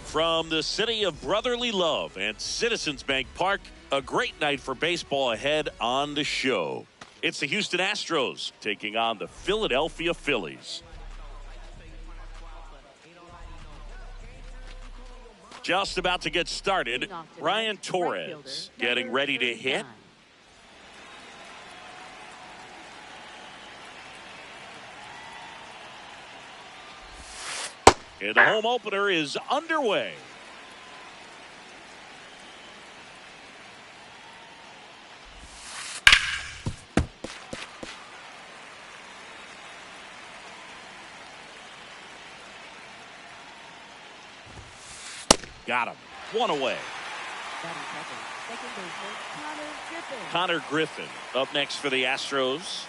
From the city of brotherly love and Citizens Bank Park, a great night for baseball ahead on the show. It's the Houston Astros taking on the Philadelphia Phillies. Just about to get started, Ryan Torres getting ready to hit. And the home opener is underway. Got him. One away. Connor Griffin up next for the Astros.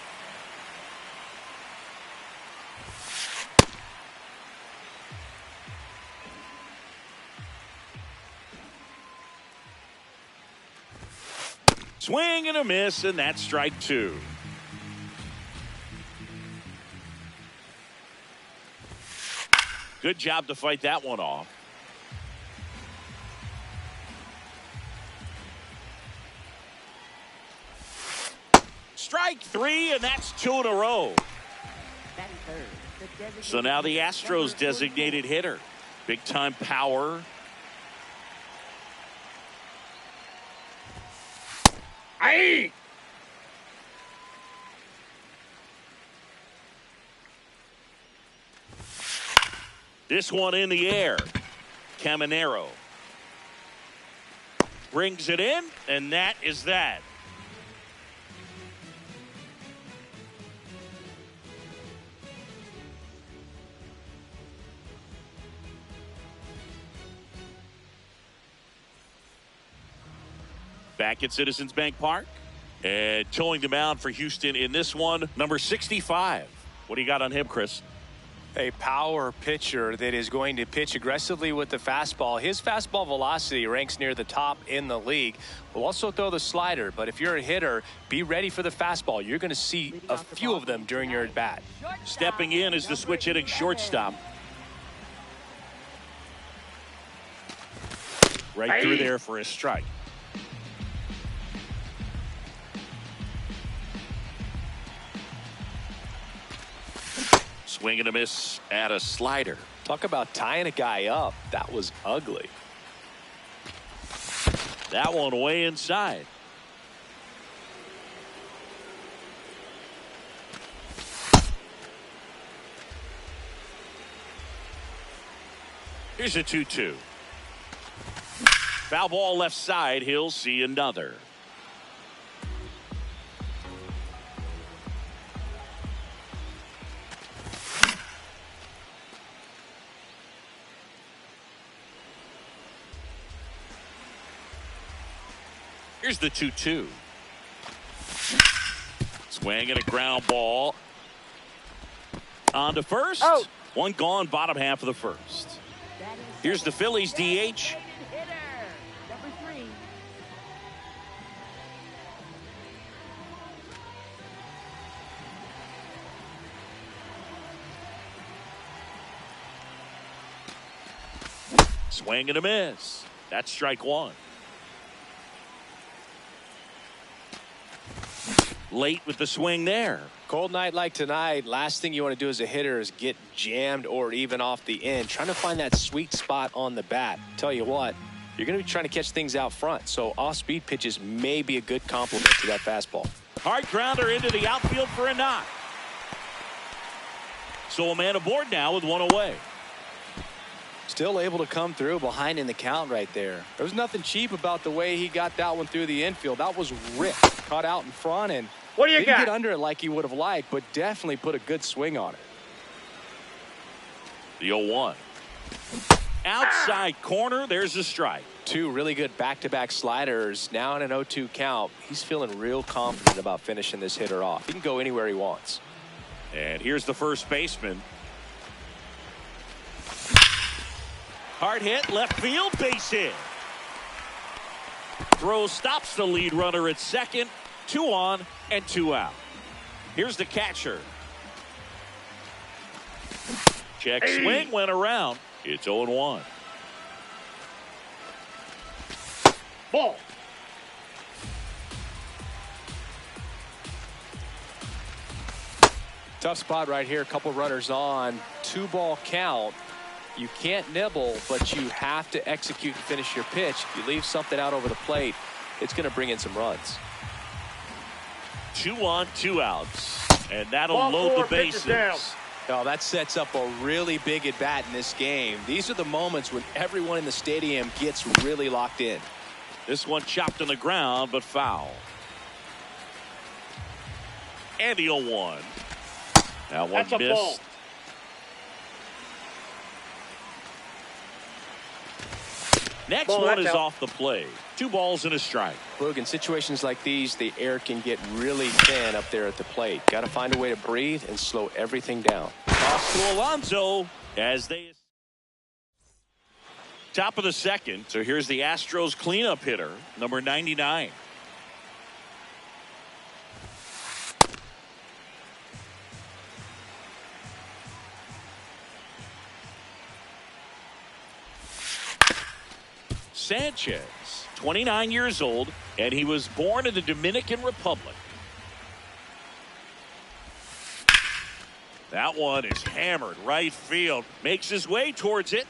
Swing and a miss, and that's strike two. Good job to fight that one off. Strike three, and that's two in a row. So now the Astros designated hitter. Big time power. Aye. This one in the air. Caminero brings it in, and that is that. Back at Citizens Bank Park, and towing the mound for Houston in this one, number 65. What do you got on him, Chris? A power pitcher that is going to pitch aggressively with the fastball. His fastball velocity ranks near the top in the league. Will also throw the slider, but if you're a hitter, be ready for the fastball. You're going to see a few of them during your at-bat. Stepping in is the switch hitting shortstop. Right through there for a strike. Swing and a miss at a slider. Talk about tying a guy up. That was ugly. That one way inside. Here's a 2-2. Foul ball left side. He'll see another. Here's the 2-2. Swing and a ground ball. On to first. Oh. One gone, bottom half of the first. Here's the Phillies DH. Swing and a miss. That's strike one. Late with the swing there. Cold night like tonight, last thing you want to do as a hitter is get jammed or even off the end. Trying to find that sweet spot on the bat. Tell you what, you're going to be trying to catch things out front, so off-speed pitches may be a good complement to that fastball. Hard grounder into the outfield for a knock. So a man aboard now with one away. Still able to come through behind in the count right there. There was nothing cheap about the way he got that one through the infield. That was ripped. Caught out in front and didn't get under it like he would have liked, but definitely put a good swing on it. The 0-1. Outside corner, there's a strike. Two really good back-to-back sliders. Now in an 0-2 count. He's feeling real confident about finishing this hitter off. He can go anywhere he wants. And here's the first baseman. Hard hit, left field, base hit. Throw stops the lead runner at second. 2 on and 2 out. Here's the catcher. Check swing went around. It's 0-1. Ball. Tough spot right here. A couple runners on. 2-ball count. You can't nibble, but you have to execute and finish your pitch. If you leave something out over the plate, it's going to bring in some runs. 2 on, 2 outs. And that'll load the bases. Oh, that sets up a really big at bat in this game. These are the moments when everyone in the stadium gets really locked in. This one chopped on the ground, but foul. And the 0-1. That one missed. Ball. Next one is off the plate. 2 balls and a strike. Look, in situations like these, the air can get really thin up there at the plate. Got to find a way to breathe and slow everything down. Off to Alonso as they... Top of the second. So here's the Astros cleanup hitter, number 99. Sanchez, 29 years old, and he was born in the Dominican Republic. That one is hammered right field. Makes his way towards it.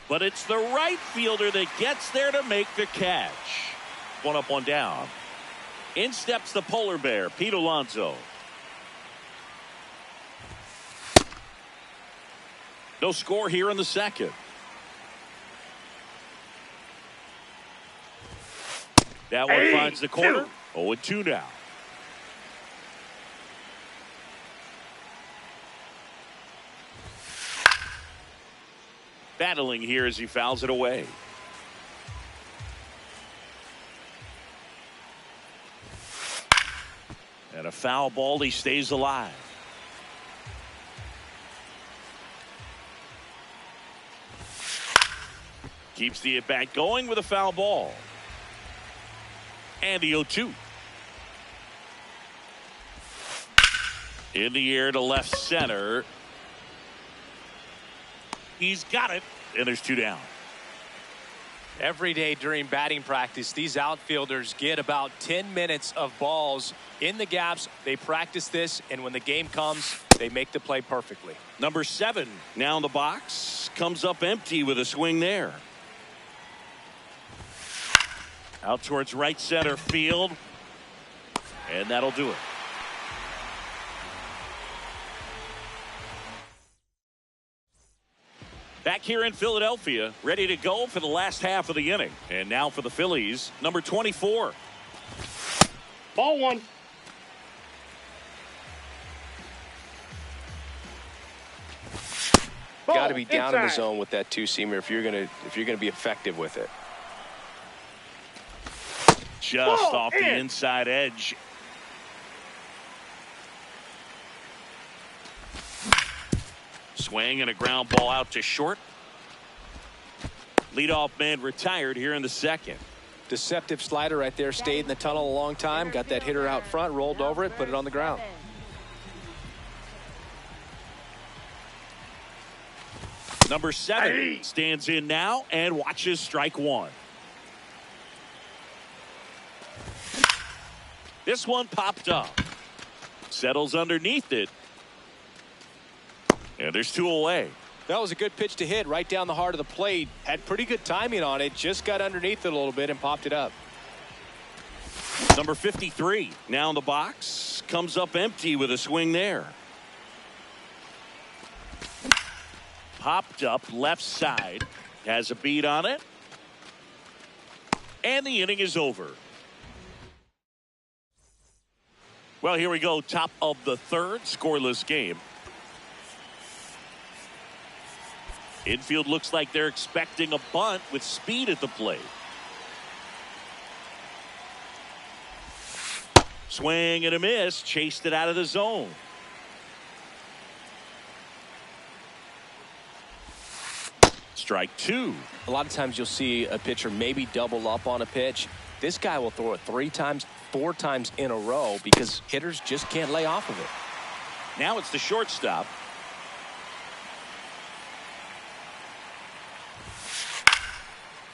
But it's the right fielder that gets there to make the catch. 1 up, 1 down. In steps the polar bear, Pete Alonso. No score here in the second. That one finds the corner. 0-2 now. Battling here as he fouls it away. And a foul ball, he stays alive. Keeps the at bat going with a foul ball. And the 0-2. In the air to left center. He's got it, and there's 2 down. Every day during batting practice, these outfielders get about 10 minutes of balls in the gaps. They practice this, and when the game comes, they make the play perfectly. Number 7 now in the box. Comes up empty with a swing there. Out towards right center field. And that'll do it. Back here in Philadelphia, ready to go for the last half of the inning. And now for the Phillies, number 24. Ball 1. Got to be down in the zone with that 2-seamer if you're gonna be effective with it. Just off the inside edge. Swing and a ground ball out to short. Leadoff man retired here in the second. Deceptive slider right there. Stayed in the tunnel a long time. Got that hitter out front. Rolled over it. Put it on the ground. Number 7 stands in now and watches strike 1. This one popped up. Settles underneath it. And there's 2 away. That was a good pitch to hit right down the heart of the plate. Had pretty good timing on it. Just got underneath it a little bit and popped it up. Number 53 now in the box. Comes up empty with a swing there. Popped up left side. Has a beat on it. And the inning is over. Well, here we go. Top of the third. Scoreless game. Infield looks like they're expecting a bunt with speed at the plate. Swing and a miss. Chased it out of the zone. Strike two. A lot of times you'll see a pitcher maybe double up on a pitch. This guy will throw it 3 times, 4 times in a row because hitters just can't lay off of it. Now it's the shortstop.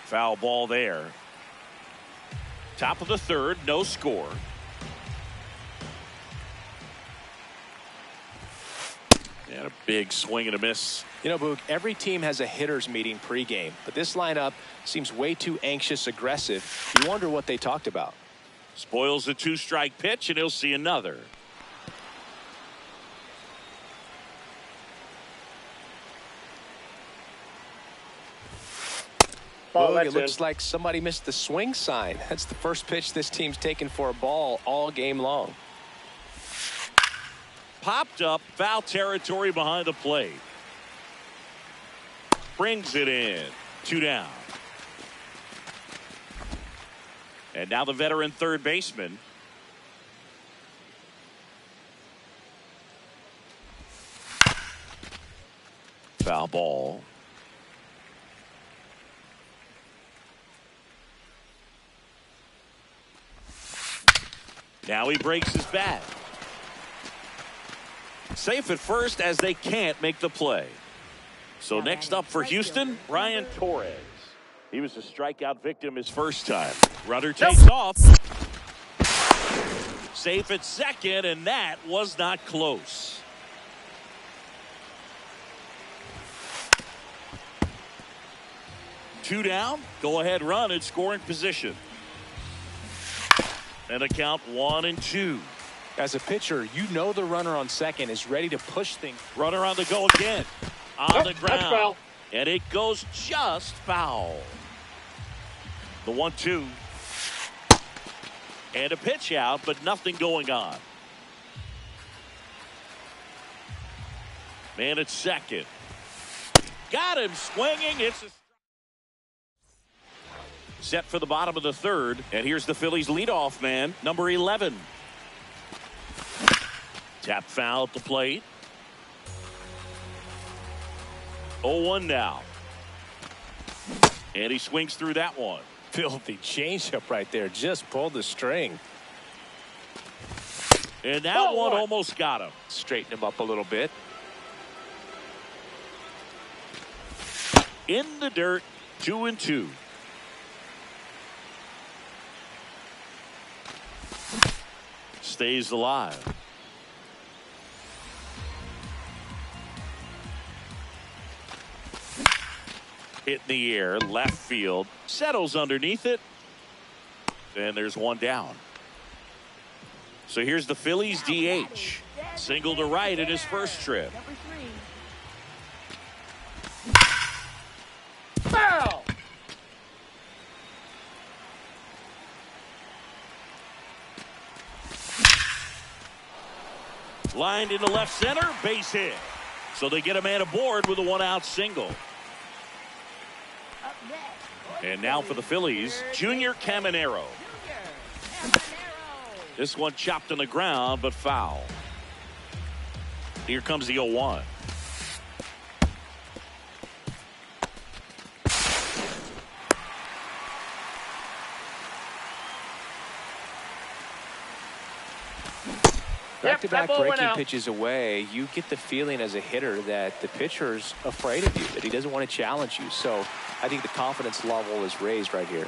Foul ball there. Top of the third, no score. And a big swing and a miss. You know, Boog, every team has a hitters meeting pregame, but this lineup seems way too anxious, aggressive. You wonder what they talked about. Spoils a 2-strike pitch, and he'll see another. Boog, it looks like somebody missed the swing sign. That's the first pitch this team's taken for a ball all game long. Popped up, foul territory behind the plate. Brings it in. 2 down. And now the veteran third baseman. Foul ball. Now he breaks his bat. Safe at first as they can't make the play. So next up for Houston, Ryan Torres. He was a strikeout victim his first time. Runner takes off. Safe at second, and that was not close. Two down. Go ahead run in scoring position. And a count 1-2. As a pitcher, you know the runner on second is ready to push things. Runner on the go again. On the ground. That's foul. And it goes just foul. The 1-2. And a pitch out, but nothing going on. Man at second. Got him swinging. It's a set for the bottom of the third. And here's the Phillies leadoff man, number 11. Tap foul at the plate. 0-1 now. And he swings through that one. Filthy changeup right there. Just pulled the string. And that one almost got him. Straighten him up a little bit. In the dirt, 2-2. Stays alive. Hit in the air, left field, settles underneath it, and there's one down. So here's the Phillies DH. Single to right in his first trip. Foul! Lined into left center, base hit. So they get a man aboard with a 1-out single. And now for the Phillies, Junior Caminero. This one chopped on the ground, but foul. Here comes the 0-1. Back-to-back breaking pitches away, you get the feeling as a hitter that the pitcher's afraid of you, that he doesn't want to challenge you. So I think the confidence level is raised right here.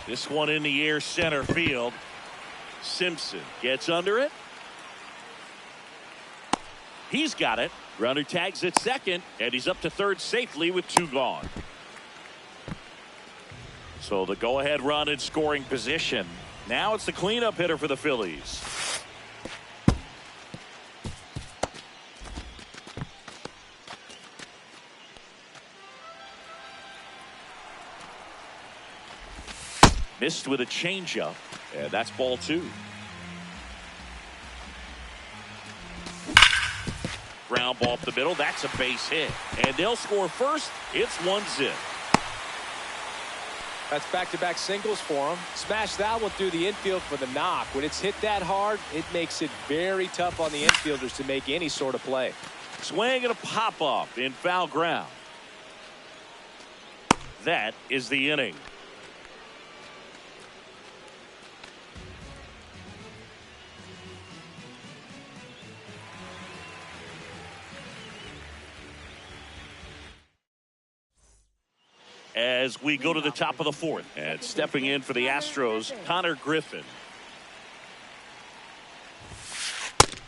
This one in the air, center field. Simpson gets under it. He's got it. Runner tags at second, and he's up to third safely with 2 gone. So the go-ahead run in scoring position. Now it's the cleanup hitter for the Phillies. Missed with a changeup, and that's ball 2. Ground ball up the middle. That's a base hit. And they'll score first. It's 1-0. That's back-to-back singles for him. Smash that one through the infield for the knock. When it's hit that hard, it makes it very tough on the infielders to make any sort of play. Swing and a pop-up in foul ground. That is the inning. As we go to the top of the 4th, and stepping in for the Astros, Connor Griffin.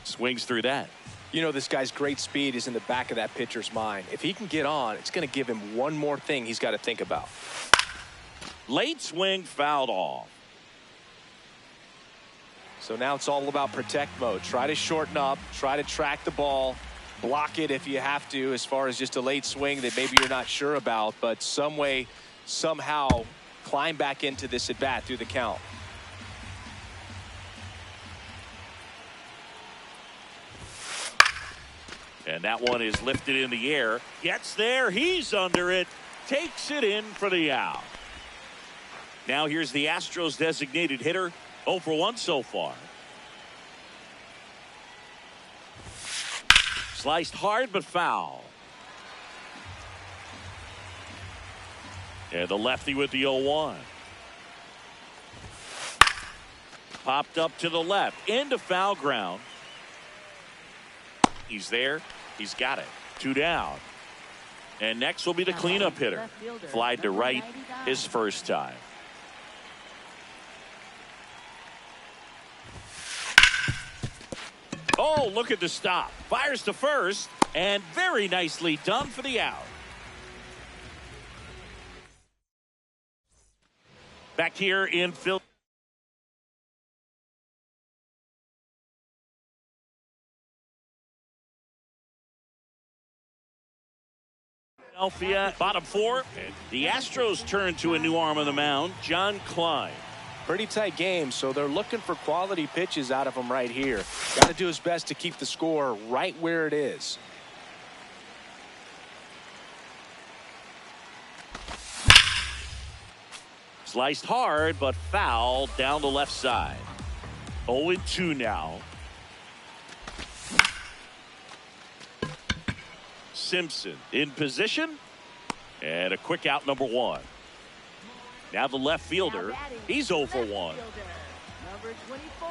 Swings through that. You know, this guy's great speed is in the back of that pitcher's mind. If he can get on, it's going to give him one more thing he's got to think about. Late swing, fouled off. So now it's all about protect mode. Try to shorten up, try to track the ball, block it if you have to, as far as just a late swing that maybe you're not sure about, but some way, somehow climb back into this at bat through the count. And that one is lifted in the air. Gets there. He's under it. Takes it in for the out. Now here's the Astros designated hitter. 0 for 1 so far. Sliced hard but foul. And the lefty with the 0-1. Popped up to the left. Into foul ground. He's there. He's got it. 2 down. And next will be the cleanup hitter. Flied to right his first time. Oh, look at the stop. Fires to first, and very nicely done for the out. Back here in Philadelphia, bottom 4. The Astros turn to a new arm on the mound, John Klein. Pretty tight game, so they're looking for quality pitches out of him right here. Got to do his best to keep the score right where it is. Sliced hard, but fouled down the left side. 0-2 now. Simpson in position. And a quick out, number 1. Now the left fielder, he's 0 for 1. Number 24.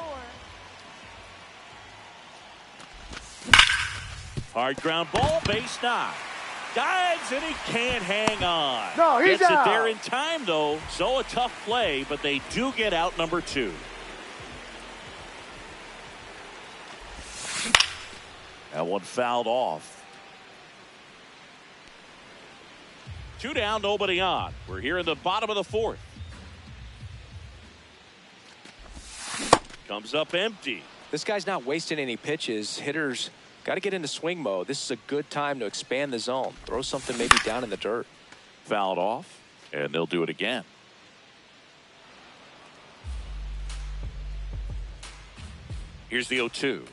Hard ground ball, base knock. Dives and he can't hang on. No, he's Gets out. it there in time though, so a tough play, but they do get out number 2. That one fouled off. 2 down, nobody on. We're here in the bottom of the 4th. Comes up empty. This guy's not wasting any pitches. Hitters got to get into swing mode. This is a good time to expand the zone. Throw something maybe down in the dirt. Fouled off, and they'll do it again. Here's the 0-2.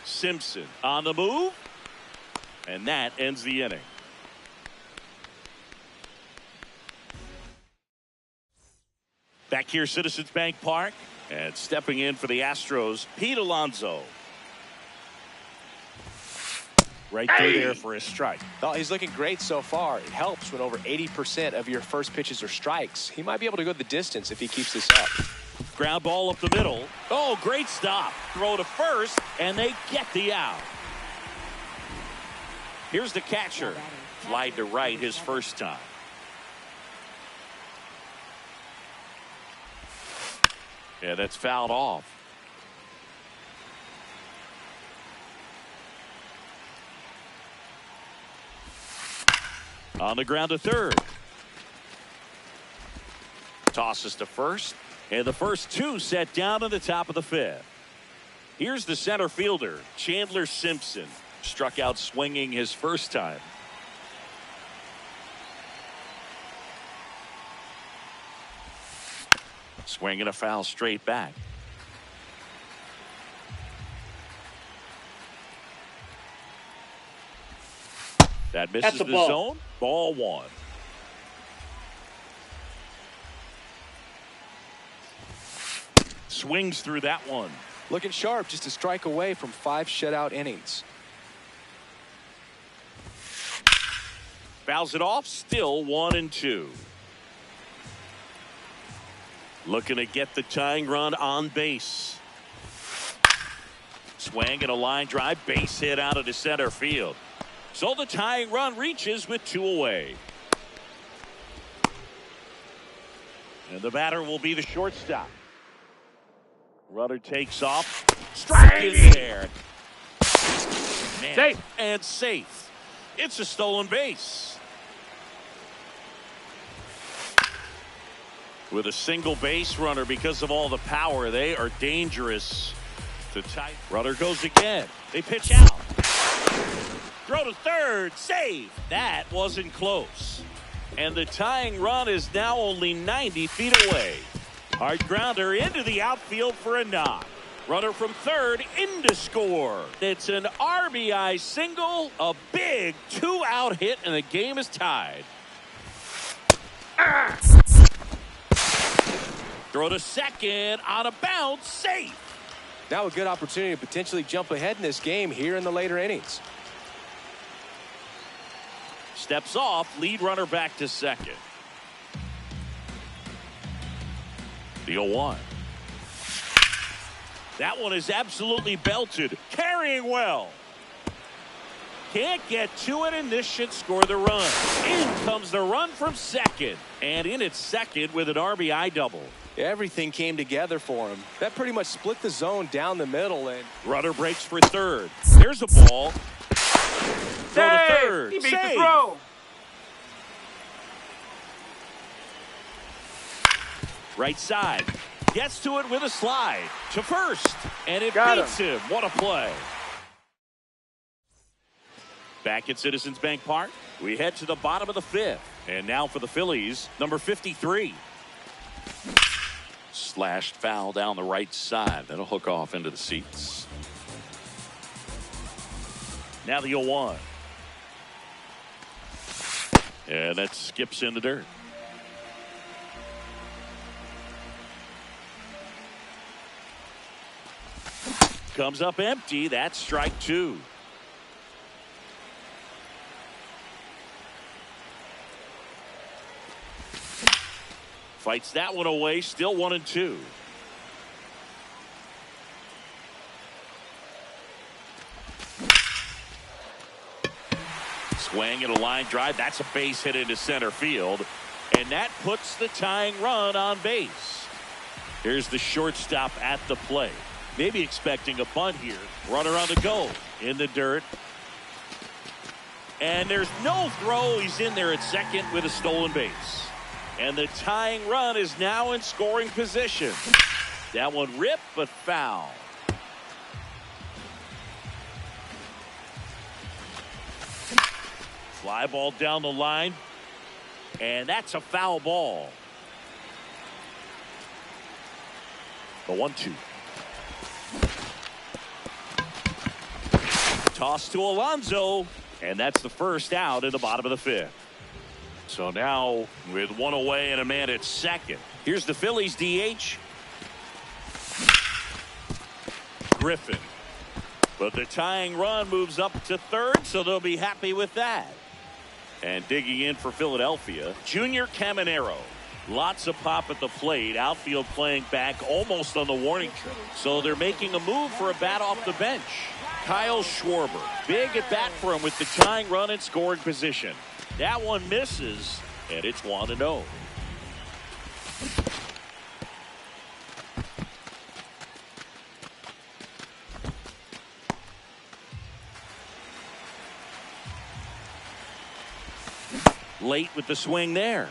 Simpson on the move, and that ends the inning. Back here, Citizens Bank Park, and stepping in for the Astros, Pete Alonso. Right through there for a strike. Oh, he's looking great so far. It helps when over 80% of your first pitches are strikes. He might be able to go the distance if he keeps this up. Ground ball up the middle. Oh, great stop. Throw to first, and they get the out. Here's the catcher. Flied to right his first time. Yeah, that's fouled off. On the ground to third. Tosses to first. And the first 2 set down in the top of the 5th. Here's the center fielder, Chandler Simpson. Struck out swinging his first time. Swinging a foul straight back. That misses the ball. zone. Ball one. Swings through that one. Looking sharp, just a strike away from 5 shutout innings. Fouls it off. Still 1-2. Looking to get the tying run on base. Swing and a line drive. Base hit out of the center field. So the tying run reaches with 2 away. And the batter will be the shortstop. Runner takes off. Strike in there. Man, Safe. and safe. It's a stolen base. With a single base runner, because of all the power, they are dangerous to tie. Runner goes again. They pitch out. Throw to third. Save. That wasn't close. And the tying run is now only 90 feet away. Hard grounder into the outfield for a knock. Runner from third in to score. It's an RBI single, a big 2-out hit, and the game is tied. Throw to second on a bounce. Safe. Now a good opportunity to potentially jump ahead in this game here in the later innings. Steps off. Lead runner back to second. The 0-1. That one is absolutely belted. Carrying well. Can't get to it, and this should score the run. In comes the run from second. And in at second with an RBI double. Everything came together for him. That pretty much split the zone down the middle. And Runner breaks for third. There's a ball. Throw to third. He beat Save. the throw. Right side. Gets to it with a slide. To first. And it Got beats him. What a play. Back at Citizens Bank Park, we head to the bottom of the 5th. And now for the Phillies, number 53. Slashed foul down the right side. That'll hook off into the seats. Now the 0-1. And that skips in the dirt. Comes up empty. That's strike 2. Fights that one away. Still 1-2. Swing and a line drive. That's a base hit into center field. And that puts the tying run on base. Here's the shortstop at the plate. Maybe expecting a bunt here. Runner on the go. In the dirt. And there's no throw. He's in there at second with a stolen base. And the tying run is now in scoring position. That one ripped, but foul. Fly ball down the line. And that's a foul ball. The 1-2. Toss to Alonso. And that's the first out in the bottom of the 5th. So now with one away and a man at second. Here's the Phillies DH. Griffin. But the tying run moves up to third, so they'll be happy with that. And digging in for Philadelphia, Junior Caminero. Lots of pop at the plate. Outfield playing back almost on the warning track. So they're making a move for a bat off the bench. Kyle Schwarber. Big at bat for him with the tying run in scoring position. That one misses, and it's 1-0. Late with the swing there.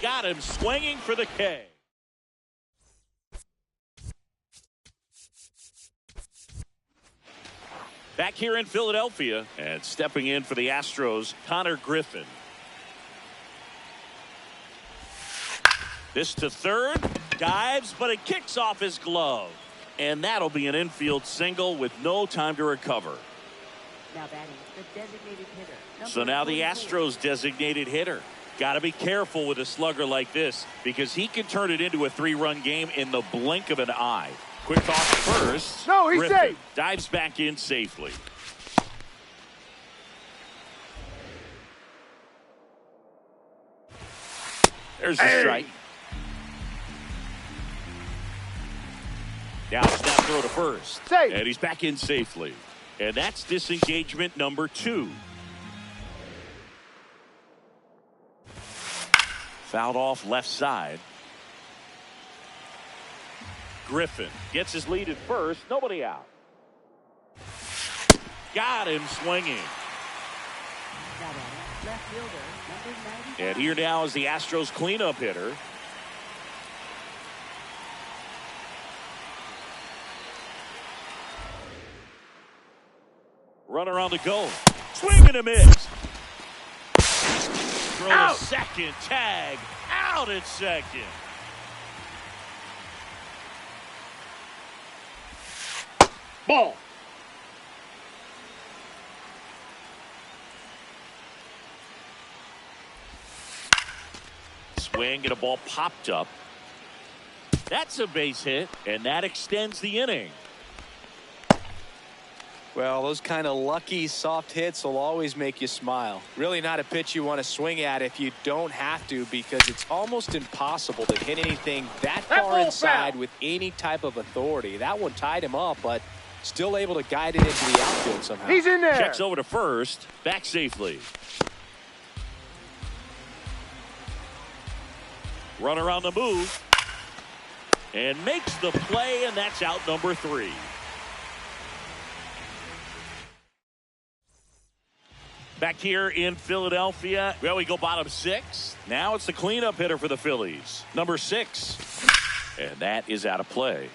Got him swinging for the K. Back here in Philadelphia, and stepping in for the Astros, Connor Griffin. This to third. Dives, but it kicks off his glove. And that'll be an infield single with no time to recover. Now batting, the designated hitter. So now the 44. Astros designated hitter. Got to be careful with a slugger like this because he can turn it into a 3-run game in the blink of an eye. Quick toss first. No, he's Griffin safe. dives back in safely. There's the strike. Now snap throw to first. Safe. And he's back in safely. And that's disengagement number 2. Fouled off left side. Griffin gets his lead at first. Nobody out. Got him swinging. Now batting, left fielder, number 95. And here now is the Astros cleanup hitter. Runner on the go. Swing and a miss. Throw to second. Tag. Out at second. Ball. Swing and a ball popped up. That's a base hit, and that extends the inning. Well, those kind of lucky soft hits will always make you smile. Really not a pitch you want to swing at if you don't have to, because it's almost impossible to hit anything that far ball inside foul. with any type of authority. That one tied him up, but still able to guide it into the outfield somehow. He's in there. Checks over to first. Back safely. Runner on the move. And makes the play, and that's out number 3. Back here in Philadelphia, well, we go bottom 6. Now it's the cleanup hitter for the Phillies, number 6. And that is out of play.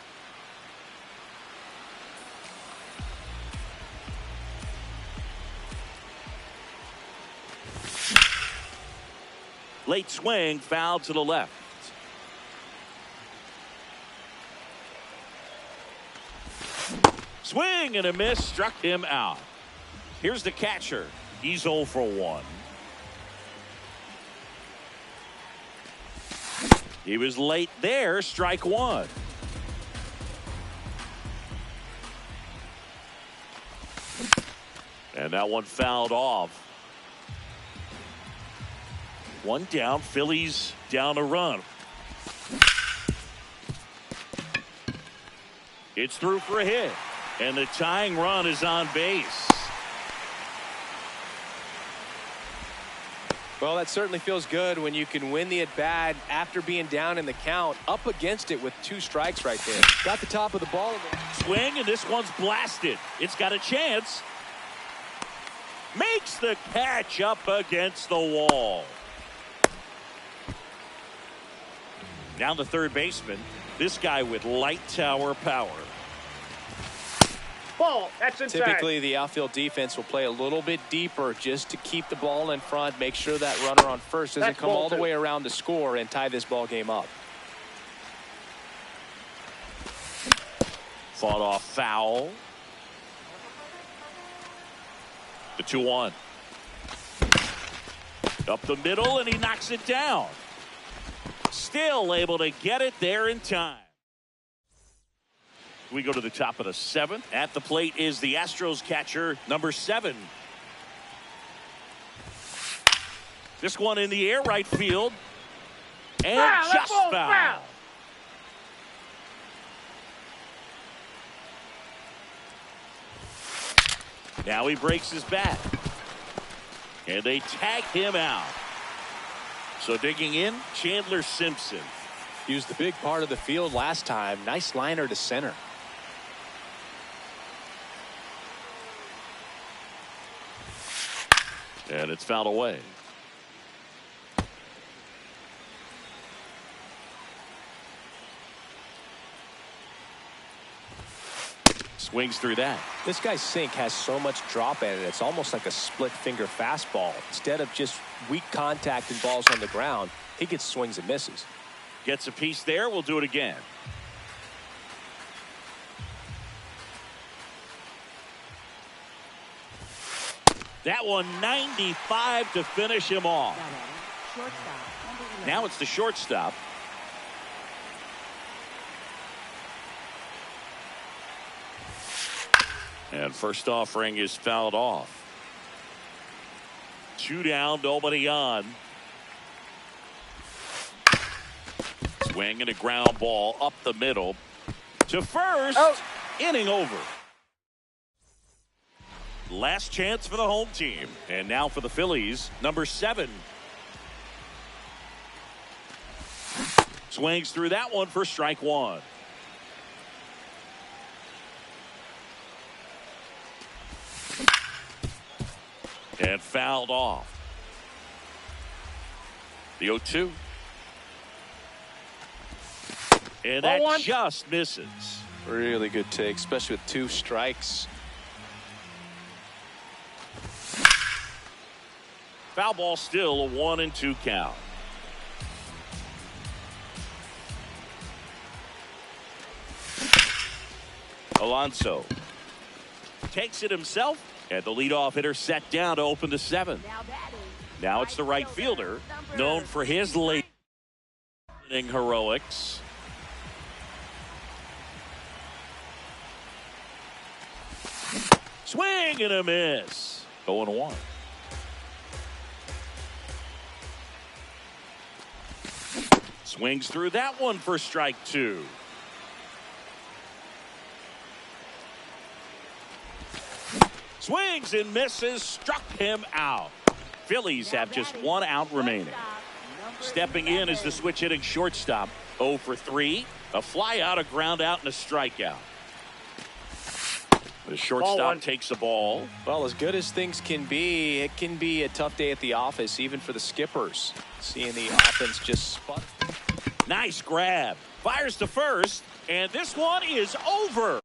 Late swing, foul to the left. Swing and a miss, struck him out. Here's the catcher. He's 0 for 1. He was late there, strike 1. And that one fouled off. 1 down, Phillies down a run. It's through for a hit. And the tying run is on base. Well, that certainly feels good when you can win the at-bat after being down in the count, up against it with 2 strikes right there. Got the top of the ball. Swing, and this one's blasted. It's got a chance. Makes the catch up against the wall. Now the third baseman. This guy with light tower power. Ball. That's inside. Typically, the outfield defense will play a little bit deeper just to keep the ball in front, make sure that runner on first doesn't come all the way around to score and tie this ball game up. Fought off foul. The 2-1. Up the middle, and he knocks it down. Still able to get it there in time. We go to the top of the 7th. At the plate is the Astros catcher, number 7. This one in the air, right field. And just foul. Now he breaks his bat. And they tag him out. So digging in, Chandler Simpson. Used the big part of the field last time. Nice liner to center. And it's fouled away. Swings through that. This guy's sink has so much drop in it. It's almost like a split finger fastball. Instead of just weak contact and balls on the ground, he gets swings and misses. Gets a piece there. We'll do it again. That one 95 to finish him off. Shortstop. Now it's the shortstop. And first offering is fouled off. 2 down, nobody on. Swing and a ground ball up the middle to first. Out. Inning over. Last chance for the home team. And now for the Phillies, number 7. Swings through that one for strike 1. And fouled off. The 0-2. And that just misses. Really good take, especially with 2 strikes. Foul ball still, a 1-2 count. Alonso takes it himself, and the leadoff hitter set down to open the 7th. Now it's the right fielder, known for his late inning heroics. Swing and a miss. 0-1. Swings through that one for strike 2. Swings and misses, struck him out. Phillies have just 1 out remaining. Stepping in is the switch hitting shortstop. 0 for 3. A fly out, a ground out, and a strikeout. The shortstop takes the ball. Well, as good as things can be, it can be a tough day at the office, even for the skippers. Seeing the offense just spot. Nice grab. Fires to first, and this one is over.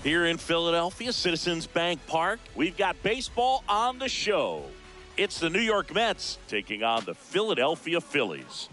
Here in Philadelphia, Citizens Bank Park, we've got baseball on the show. It's the New York Mets taking on the Philadelphia Phillies.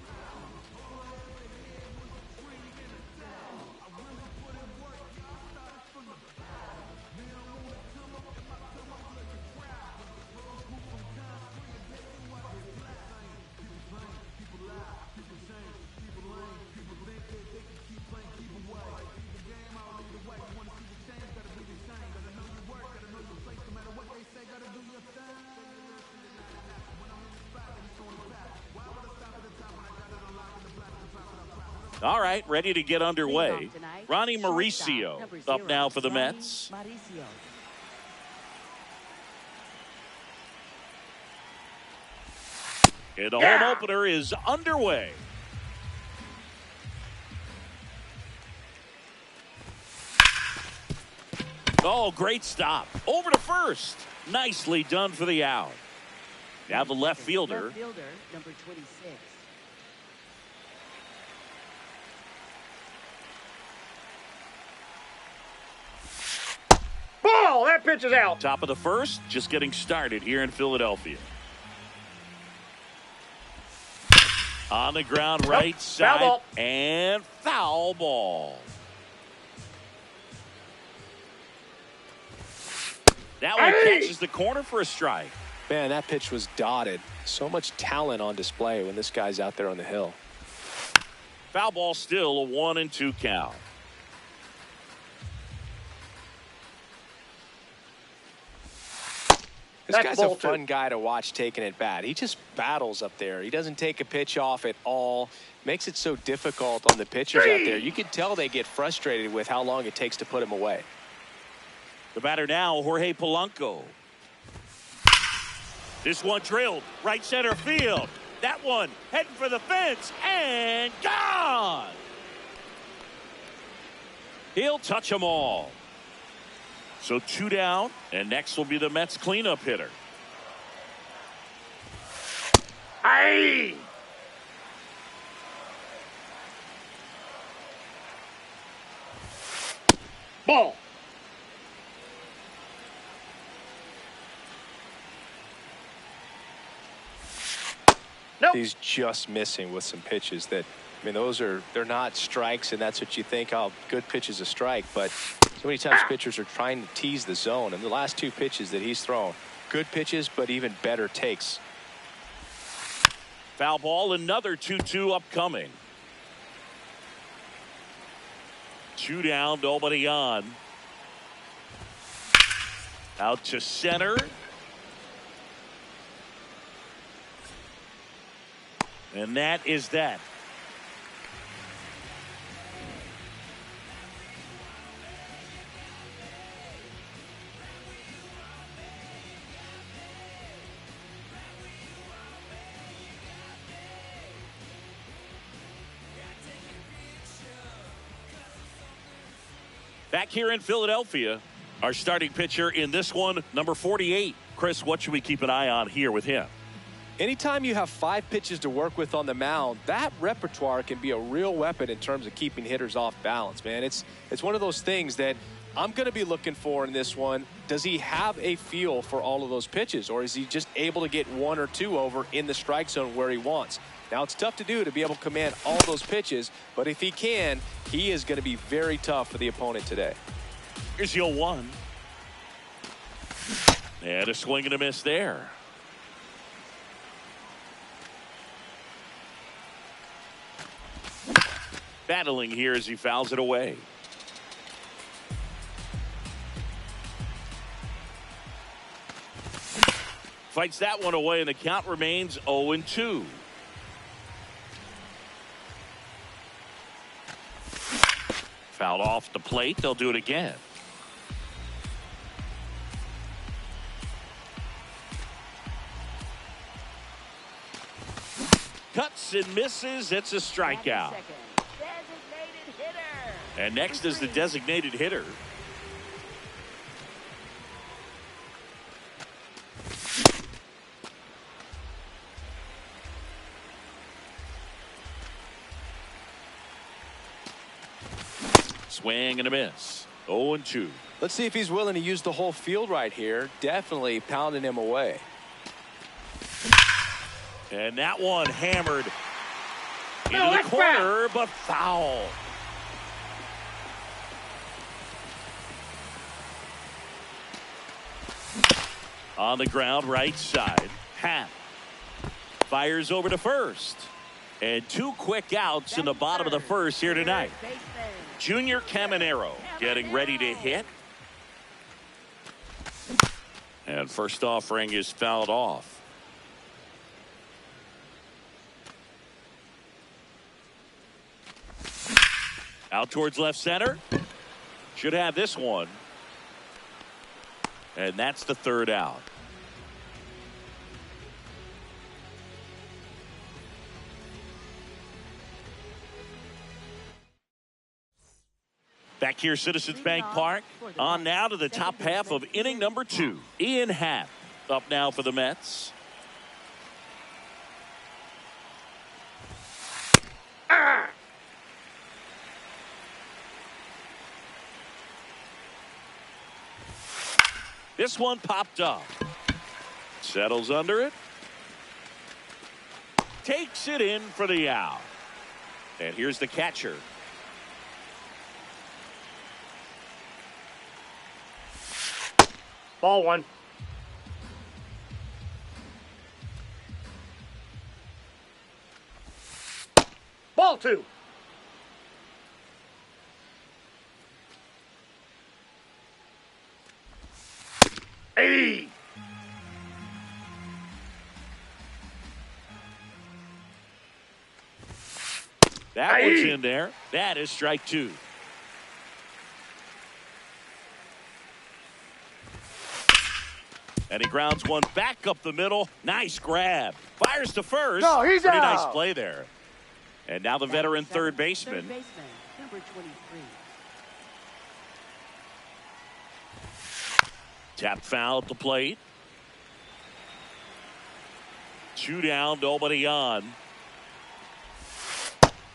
All right, ready to get underway. Ronnie Mauricio up now for the Mets. And the home opener is underway. Oh, great stop. Over to first. Nicely done for the out. Now the left fielder. Number 26. Ball! That pitch is out. Top of the first, just getting started here in Philadelphia. On the ground, right side, foul ball. and foul ball. That one catches the corner for a strike. Man, that pitch was dotted. So much talent on display when this guy's out there on the hill. Foul ball, still a 1-2 count. This guy's a fun guy to watch taking it bat. He just battles up there. He doesn't take a pitch off at all. Makes it so difficult on the pitchers out there. You can tell they get frustrated with how long it takes to put him away. The batter now, Jorge Polanco. This one drilled right center field. That one heading for the fence and gone. He'll touch them all. So 2 down, and next will be the Mets cleanup hitter. Aye! Ball! Nope. He's just missing with some pitches that, I mean, they're not strikes, and that's what you think, oh, good pitch is a strike, but so many times pitchers are trying to tease the zone, and the last 2 pitches that he's thrown, good pitches, but even better takes. Foul ball, another 2-2 upcoming. 2 down, nobody on. Out to center. And that is that. Back here in Philadelphia, our starting pitcher in this one, number 48. Chris, what should we keep an eye on here with him? Anytime you have 5 pitches to work with on the mound, that repertoire can be a real weapon in terms of keeping hitters off balance, man. It's one of those things that I'm going to be looking for in this one. Does he have a feel for all of those pitches, or is he just able to get 1 or 2 over in the strike zone where he wants? Now, it's tough to do to be able to command all those pitches, but if he can, he is going to be very tough for the opponent today. Here's your 1. And a swing and a miss there. Battling here as he fouls it away. Fights that one away, and the count remains 0-2. Fouled off the plate. They'll do it again. Cuts and misses. It's a strikeout. And next is the designated hitter. Swing and a miss. 0-2. Let's see if he's willing to use the whole field right here. Definitely pounding him away. And that one hammered into the corner, but foul. On the ground, right side. Happ fires over to first. And 2 quick outs in the bottom of the first here tonight. Junior Caminero getting ready to hit. And first offering is fouled off. Out towards left center. Should have this one. And that's the 3rd out. Back here, Citizens Bank Park. On now to the top half of inning number 2. Ian Happ up now for the Mets. This one popped up. Settles under it. Takes it in for the out. And here's the catcher. Ball 1. Ball 2. Hey! That one's in there. That is strike 2. And he grounds one back up the middle. Nice grab. Fires to first. No, he's Pretty out. nice play there. And now the veteran third baseman. Number 23. Tap foul at the plate. 2 down, nobody on.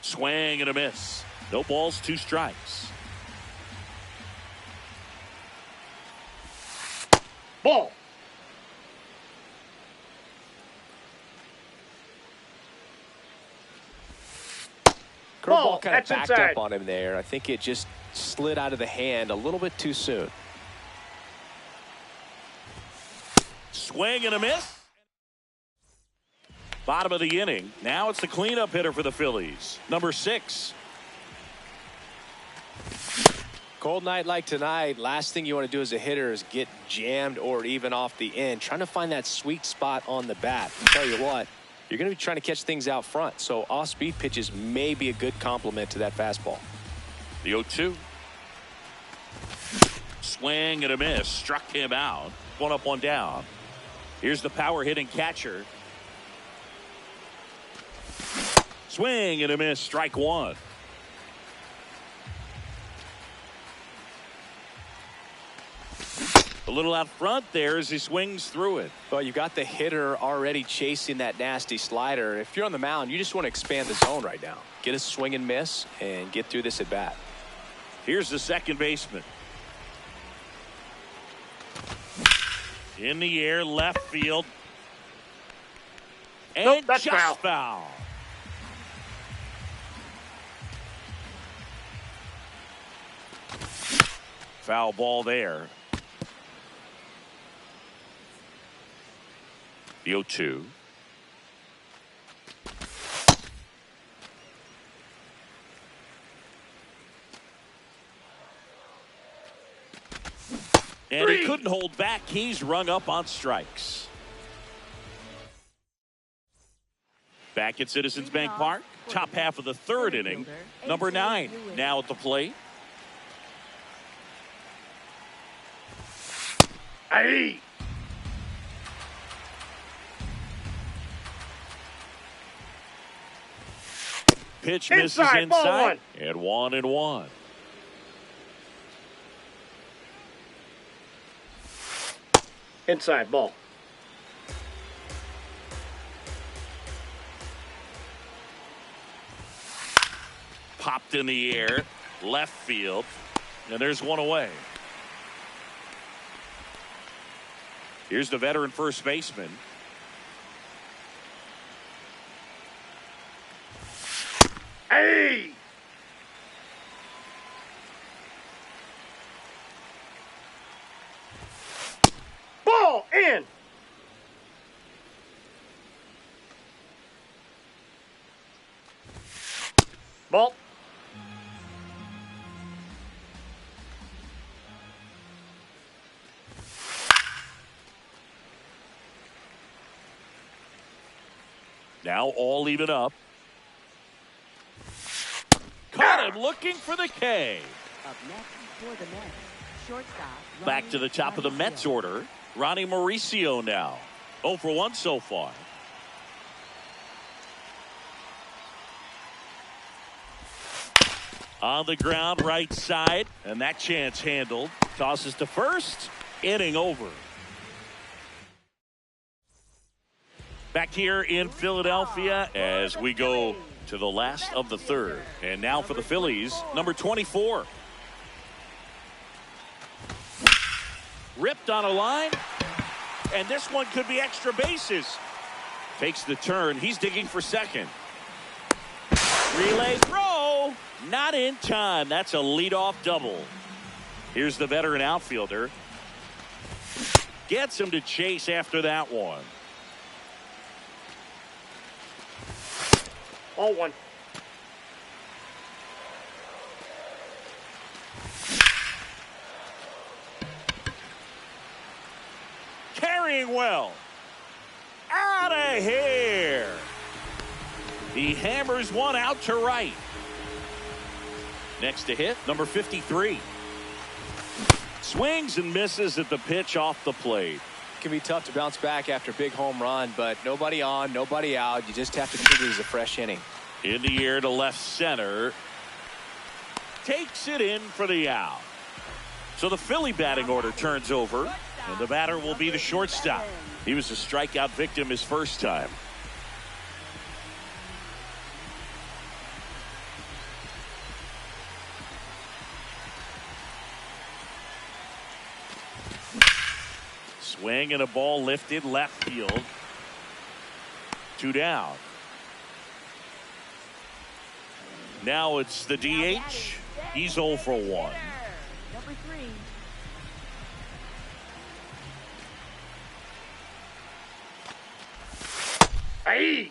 Swing and a miss. No balls, 2 strikes. Ball. Curveball kind of That's backed inside. up on him there. I think it just slid out of the hand a little bit too soon. Swing and a miss. Bottom of the inning. Now it's the cleanup hitter for the Phillies. Number 6. Cold night like tonight, last thing you want to do as a hitter is get jammed or even off the end. Trying to find that sweet spot on the bat. I'll tell you what, you're going to be trying to catch things out front. So off-speed pitches may be a good complement to that fastball. The 0-2. Swing and a miss. Struck him out. 1 up, 1 down. Here's the power hitting catcher. Swing and a miss. Strike 1. A little out front there as he swings through it. Well, you got the hitter already chasing that nasty slider. If you're on the mound, you just want to expand the zone right now. Get a swing and miss and get through this at bat. Here's the second baseman. In the air, left field. And Nope, that's just foul. foul. Foul ball there. The 0-2. And he couldn't hold back. He's rung up on strikes. Back at Citizens Bank Park. Top half of the 3rd inning. Number 9 now at the plate. Hey! Pitch misses Inside, ball inside. 1. And 1-1. Inside, ball. Popped in the air. Left field. And there's one away. Here's the veteran first baseman. Hey! Ball in! Ball. Now all even up. Caught him looking for the K. Up next for the Mets, shortstop. Back to the top of the Mets order. Ronnie Mauricio now. 0 for 1 so far. On the ground, right side. And that chance handled. Tosses to first. Inning over. Back here in Philadelphia as we go to the last of the third. And now for the Phillies, number 24. Ripped on a line. And this one could be extra bases. Takes the turn. He's digging for second. Relay throw. Not in time. That's a leadoff double. Here's the veteran outfielder. Gets him to chase after that one. All one. Carrying well. Out of here. He hammers one out to right. Next to hit, number 53. Swings and misses at the pitch off the plate. It can be tough to bounce back after a big home run, but nobody on, nobody out. You just have to treat it as a fresh inning. In the air to left center. Takes it in for the out. So the Philly batting order turns over, and the batter will be the shortstop. He was a strikeout victim his first time. Swing and a ball lifted left field. 2 down. Now it's the DH. He's 0 for 1. Number 3. Hey!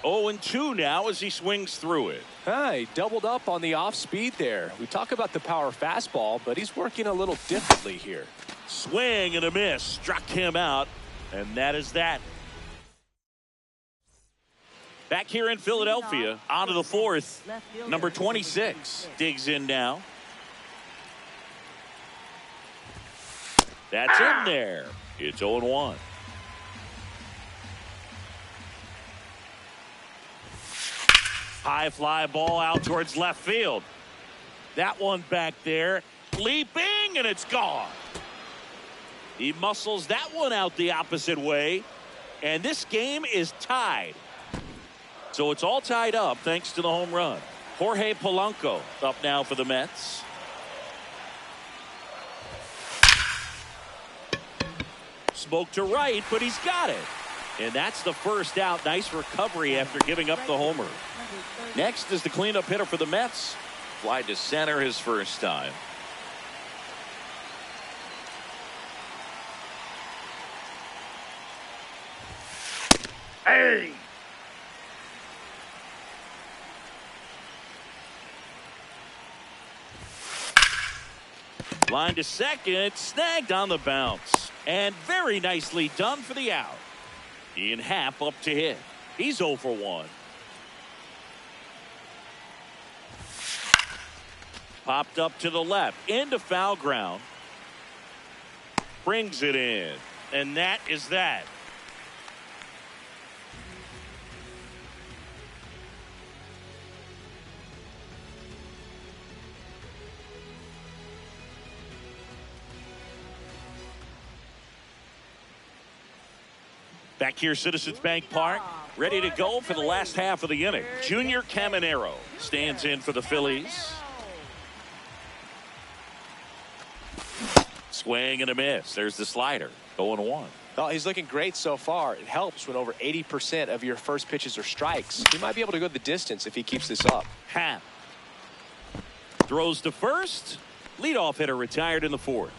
0-2 now as he swings through it. He doubled up on the off speed there. We talk about the power fastball, but he's working a little differently here. Swing and a miss. Struck him out. And that is that. Back here in Philadelphia, on to the fourth. Number 26 digs in now. That's in there. It's 0-1. High fly ball out towards left field. That one back there. Leaping, and it's gone. He muscles that one out the opposite way. And this game is tied. So it's all tied up thanks to the home run. Jorge Polanco up now for the Mets. Smoke to right, but he's got it. And that's the first out. Nice recovery after giving up the homer. Next is the cleanup hitter for the Mets. Fly to center his first time. Hey! Line to second, snagged on the bounce. And very nicely done for the out. Ian Happ up to hit. He's 0 for 1. Popped up to the left, into foul ground. Brings it in. And that is that. Back here, Citizens Bank Park, ready to go for the last half of the inning. Junior Caminero stands in for the Phillies. Swing and a miss. There's the slider. 0-1. Well, he's looking great so far. It helps when over 80% of your first pitches are strikes. He might be able to go the distance if he keeps this up. Happ throws to first. Leadoff hitter retired in the fourth.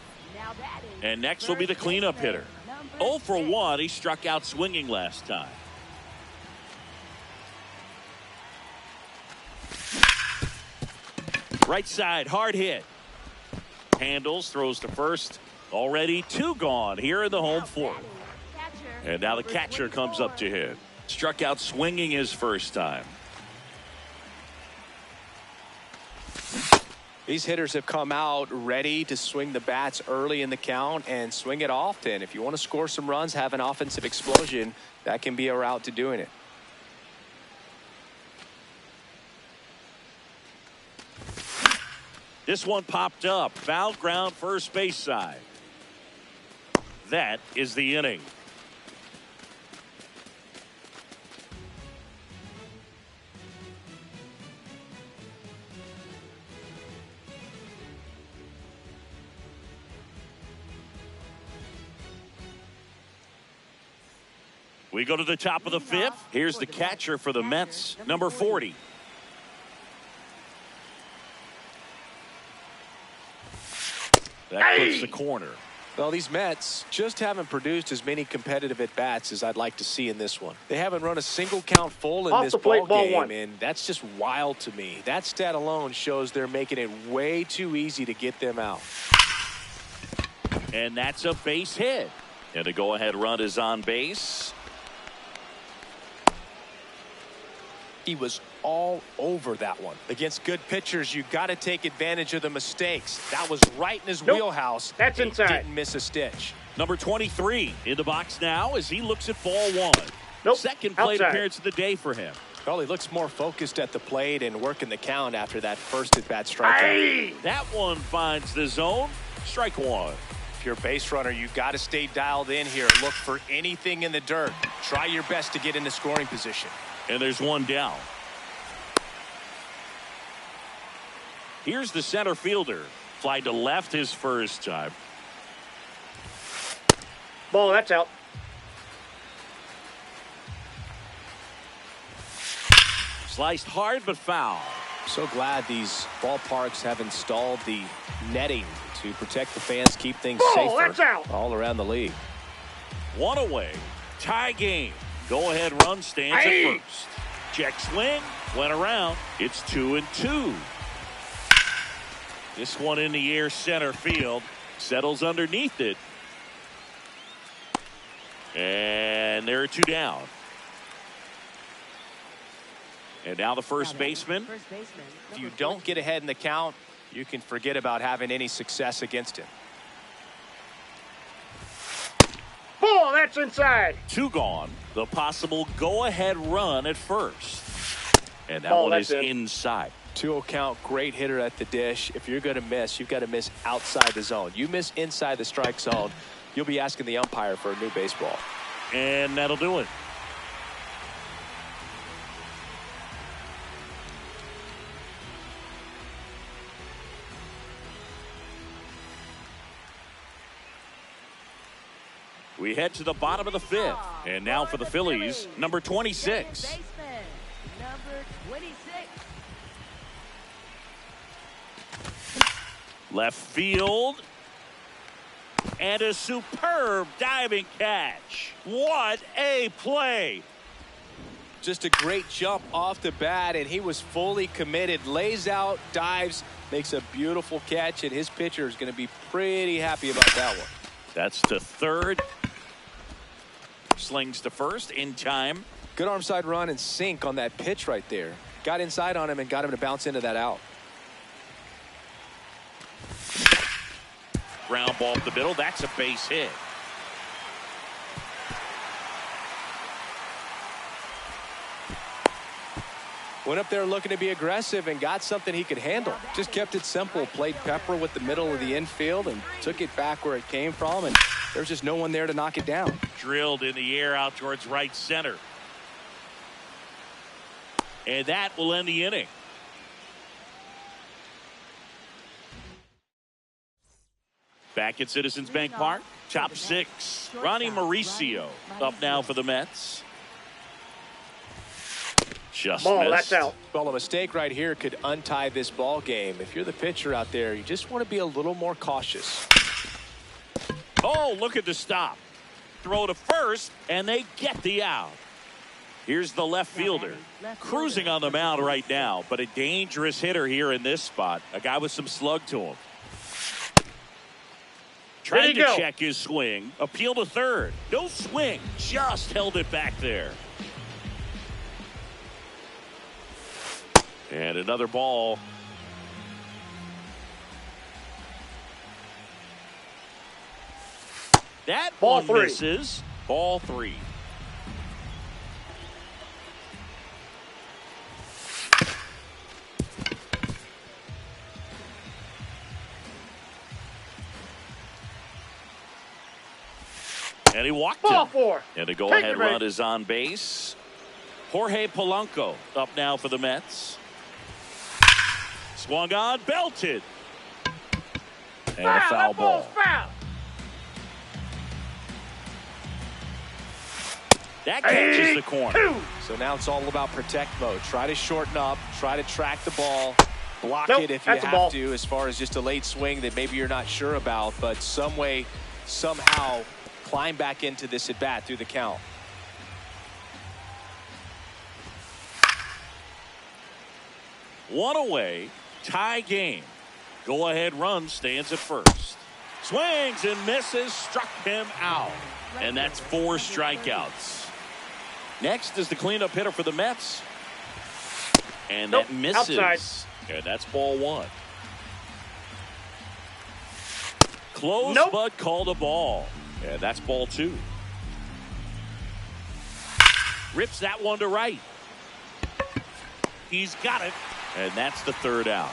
And next will be the cleanup hitter. 0 for 1. He struck out swinging last time. Right side, hard hit. Handles, throws to first. Already 2 gone here in the home fourth. And now the catcher comes up to hit. Struck out swinging his first time. These hitters have come out ready to swing the bats early in the count and swing it often. If you want to score some runs, have an offensive explosion, that can be a route to doing it. This one popped up. Foul ground, first base side. That is the inning. We go to the top of the fifth. Here's the catcher for the Mets, number 40. That puts the corner. Well, these Mets just haven't produced as many competitive at-bats as I'd like to see in this one. They haven't run a single count full in this ball game, and that's just wild to me. That stat alone shows they're making it way too easy to get them out. And that's a base hit. And the go-ahead run is on base. He was all over that one. Against good pitchers, you got to take advantage of the mistakes. That was right in his wheelhouse. That's inside. Didn't miss a stitch. Number 23 in the box now as he looks at ball one. Second plate appearance of the day for him. Well, he looks more focused at the plate and working the count after that first at-bat strikeout. That one finds the zone. Strike one. If you're a base runner, you got to stay dialed in here. Look for anything in the dirt. Try your best to get into scoring position. And there's one down. Here's the center fielder. Fly to left his first time. Ball, that's out. Sliced hard but foul. So glad these ballparks have installed the netting to protect the fans, keep things safer that's out. all around the league. One away. Tie game. Go ahead run stands at first. Check swing. Went around. It's 2-2. This one in the air center field. Settles underneath it. And there are 2 down. And now the first baseman. If you don't get ahead in the count, you can forget about having any success against him. Ball, that's inside. 2 gone. The possible go-ahead run at first. And that one is inside. 2-0 count, great hitter at the dish. If you're going to miss, you've got to miss outside the zone. You miss inside the strike zone, you'll be asking the umpire for a new baseball. And that'll do it. We head to the bottom of the fifth. And now for the Phillies, number 26. Number 26. Left field. And a superb diving catch. What a play. Just a great jump off the bat, and he was fully committed. Lays out, dives, makes a beautiful catch, and his pitcher is going to be pretty happy about that one. That's to third. Slings to first in time. Good arm side run and sink on that pitch right there. Got inside on him and got him to bounce into that out. Ground ball up the middle. That's a base hit. Went up there looking to be aggressive and got something he could handle. Just kept it simple. Played pepper with the middle of the infield and took it back where it came from and There's just no one there to knock it down. Drilled in the air out towards right center. And that will end the inning. Back at Citizens Bank Park, top six. Ronnie Mauricio up now for the Mets. Just Ball, missed. that's out. Well, a mistake right here could untie this ball game. If you're the pitcher out there, you just want to be a little more cautious. Oh, look at the stop. Throw to first, and they get the out. Here's the left fielder, cruising on the mound right now, but a dangerous hitter here in this spot. A guy with some slug to him. Trying to check his swing. Appeal to third. No swing. Just held it back there. And another ball. That Ball one 3. misses. Ball 3. And he walked Ball him. 4. And the go-ahead run is on base. Jorge Polanco up now for the Mets. Swung on, belted. And a foul ball. Foul. That catches the corner. So now it's all about protect mode. Try to shorten up, try to track the ball, block Nope, it if you that's a have ball. to, as far as just a late swing that maybe you're not sure about, but some way, somehow climb back into this at bat through the count. One away, tie game. Go ahead run stands at first. Swings and misses, struck him out. And that's 4 strikeouts. Next is the cleanup hitter for the Mets. And that misses. Outside. And that's ball 1. Close, but called a ball. And that's ball 2. Rips that one to right. He's got it. And that's the 3rd out.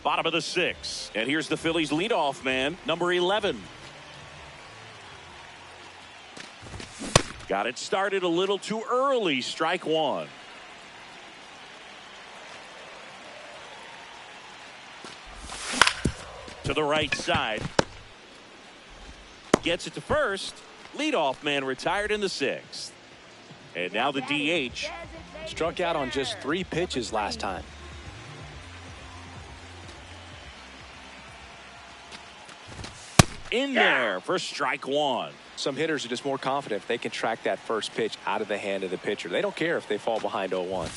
Bottom of the 6th. And here's the Phillies leadoff man, number 11. Got it started a little too early. Strike 1. To the right side. Gets it to first. Leadoff man retired in the 6th. And now the DH. Struck out on just 3 pitches last time. In there for strike 1. Some hitters are just more confident if they can track that first pitch out of the hand of the pitcher. They don't care if they fall behind 0-1.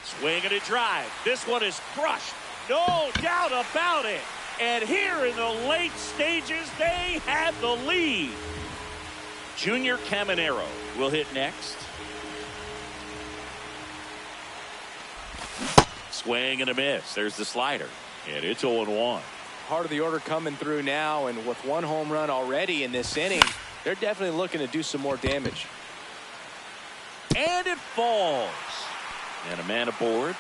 Swing and a drive. This one is crushed. No doubt about it. And here in the late stages, they have the lead. Junior Caminero will hit next. Swing and a miss. There's the slider. And it's 0-1. Part of the order coming through now, and with 1 home run already in this inning, they're definitely looking to do some more damage. And it falls. And a man aboard.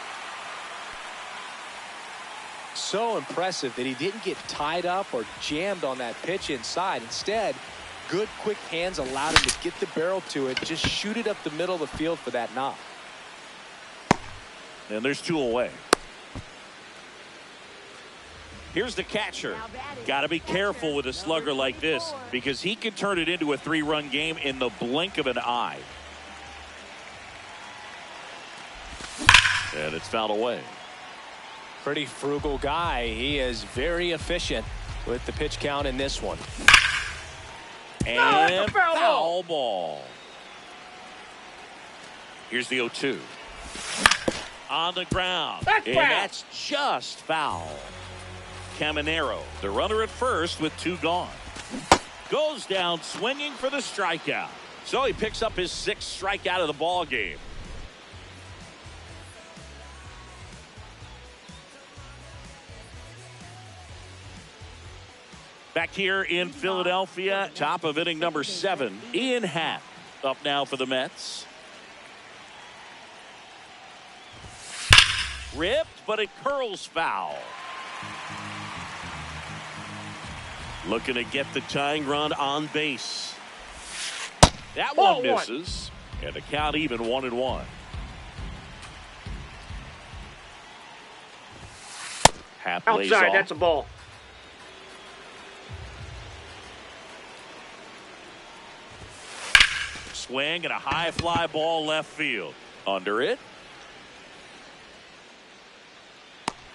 So impressive that he didn't get tied up or jammed on that pitch inside. Instead, good quick hands allowed him to get the barrel to it, just shoot it up the middle of the field for that knock. And there's 2 away. Here's the catcher. Got to be careful with a slugger like this because he can turn it into a 3-run game in the blink of an eye. And it's fouled away. Pretty frugal guy. He is very efficient with the pitch count in this one. And foul ball. Here's the 0-2. On the ground. And that's just foul. Caminero, the runner at first with 2 gone. Goes down swinging for the strikeout. So he picks up his 6th strikeout of the ball game. Back here in Philadelphia, top of inning number 7, Ian Happ up now for the Mets. Ripped, but it curls foul. Looking to get the tying run on base. That one misses. And the count even 1-1. Happ lays Outside, off. that's a ball. Swing and a high fly ball left field. Under it.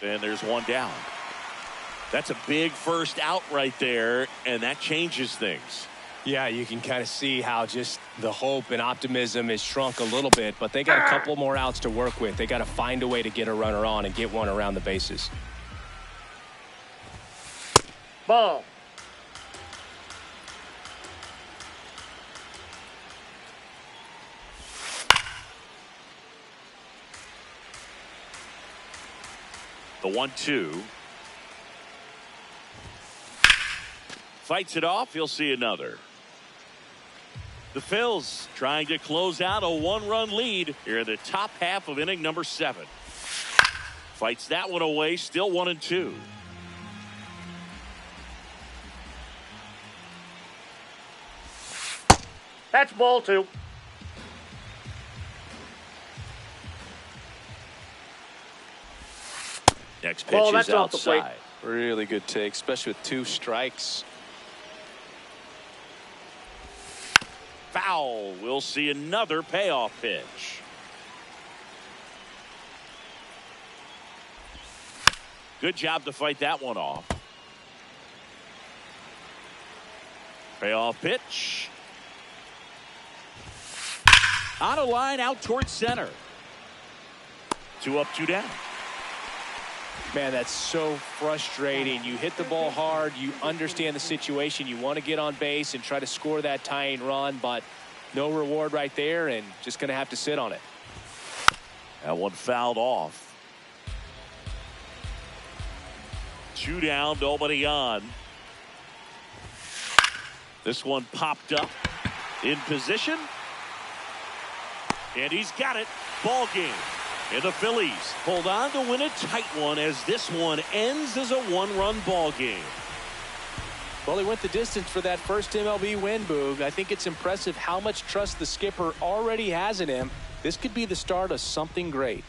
And there's one down. That's a big first out right there, and that changes things. Yeah, you can kind of see how just the hope and optimism is shrunk a little bit, but they got a couple more outs to work with. They got to find a way to get a runner on and get one around the bases. Ball. The 1-2. Fights it off. He'll see another. The Phils trying to close out a 1-run lead here in the top half of inning number 7. Fights that one away. Still 1-2. That's ball 2. Next pitch Ball, is that's off the plate. outside. Really good take, especially with 2 strikes. Foul. We'll see another payoff pitch. Good job to fight that one off. Payoff pitch. On a line out towards center. 2 up, 2 down. Man, that's so frustrating. You hit the ball hard. You understand the situation. You want to get on base and try to score that tying run, but no reward right there, and just going to have to sit on it. That one fouled off. 2 down, nobody on. This one popped up in position. And he's got it. Ball game. And the Phillies hold on to win a tight one as this one ends as a 1-run ball game. Well, he went the distance for that first MLB win, Boog. I think it's impressive how much trust the skipper already has in him. This could be the start of something great.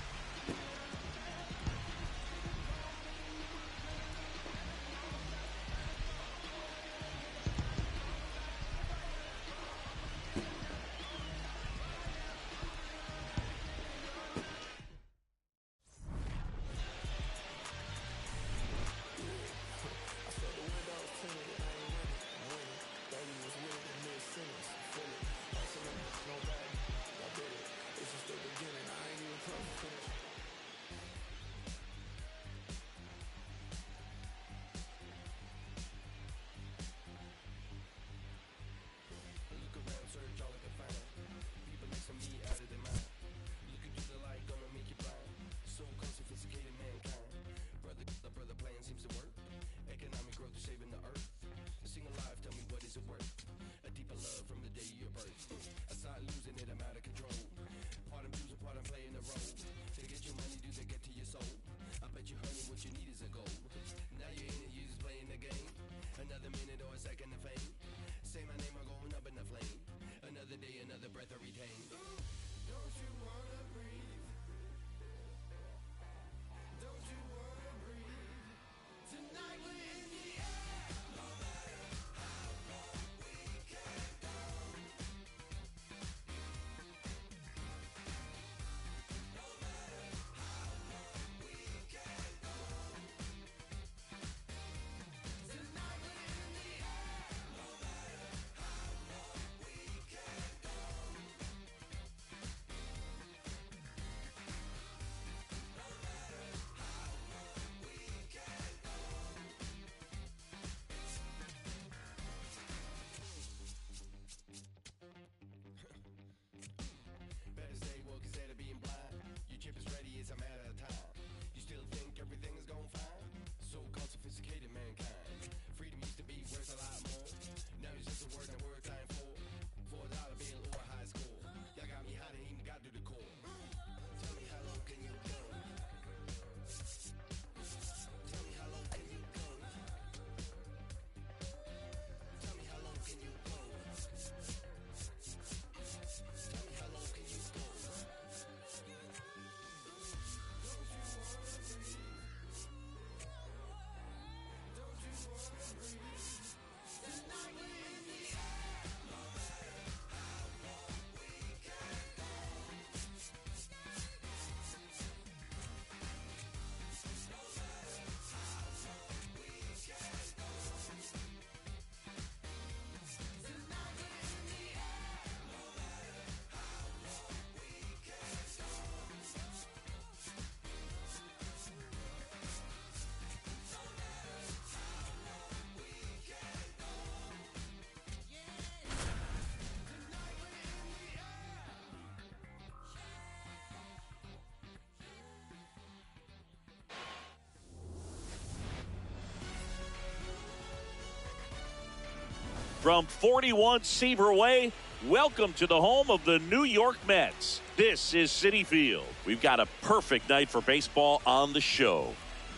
From 41 Seaver Way, welcome to the home of the New York Mets. This is Citi Field. We've got a perfect night for baseball on the show.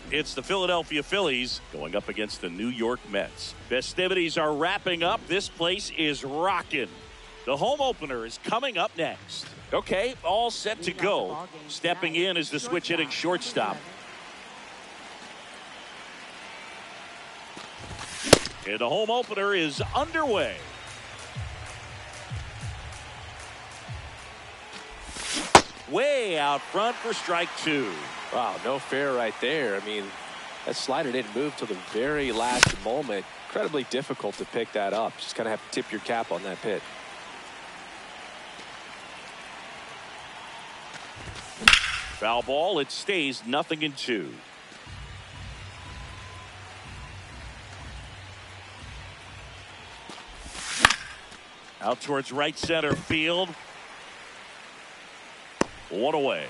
It's the Philadelphia Phillies going up against the New York Mets. Festivities are wrapping up. This place is rocking. The home opener is coming up next. Okay, all set to go. Stepping in is the switch hitting shortstop. And the home opener is underway. Way out front for strike two. Wow, no fair right there. I mean, that slider didn't move till the very last moment. Incredibly difficult to pick that up. Just kind of have to tip your cap on that pitch. Foul ball. It stays 0-2. Out towards right center field. One away.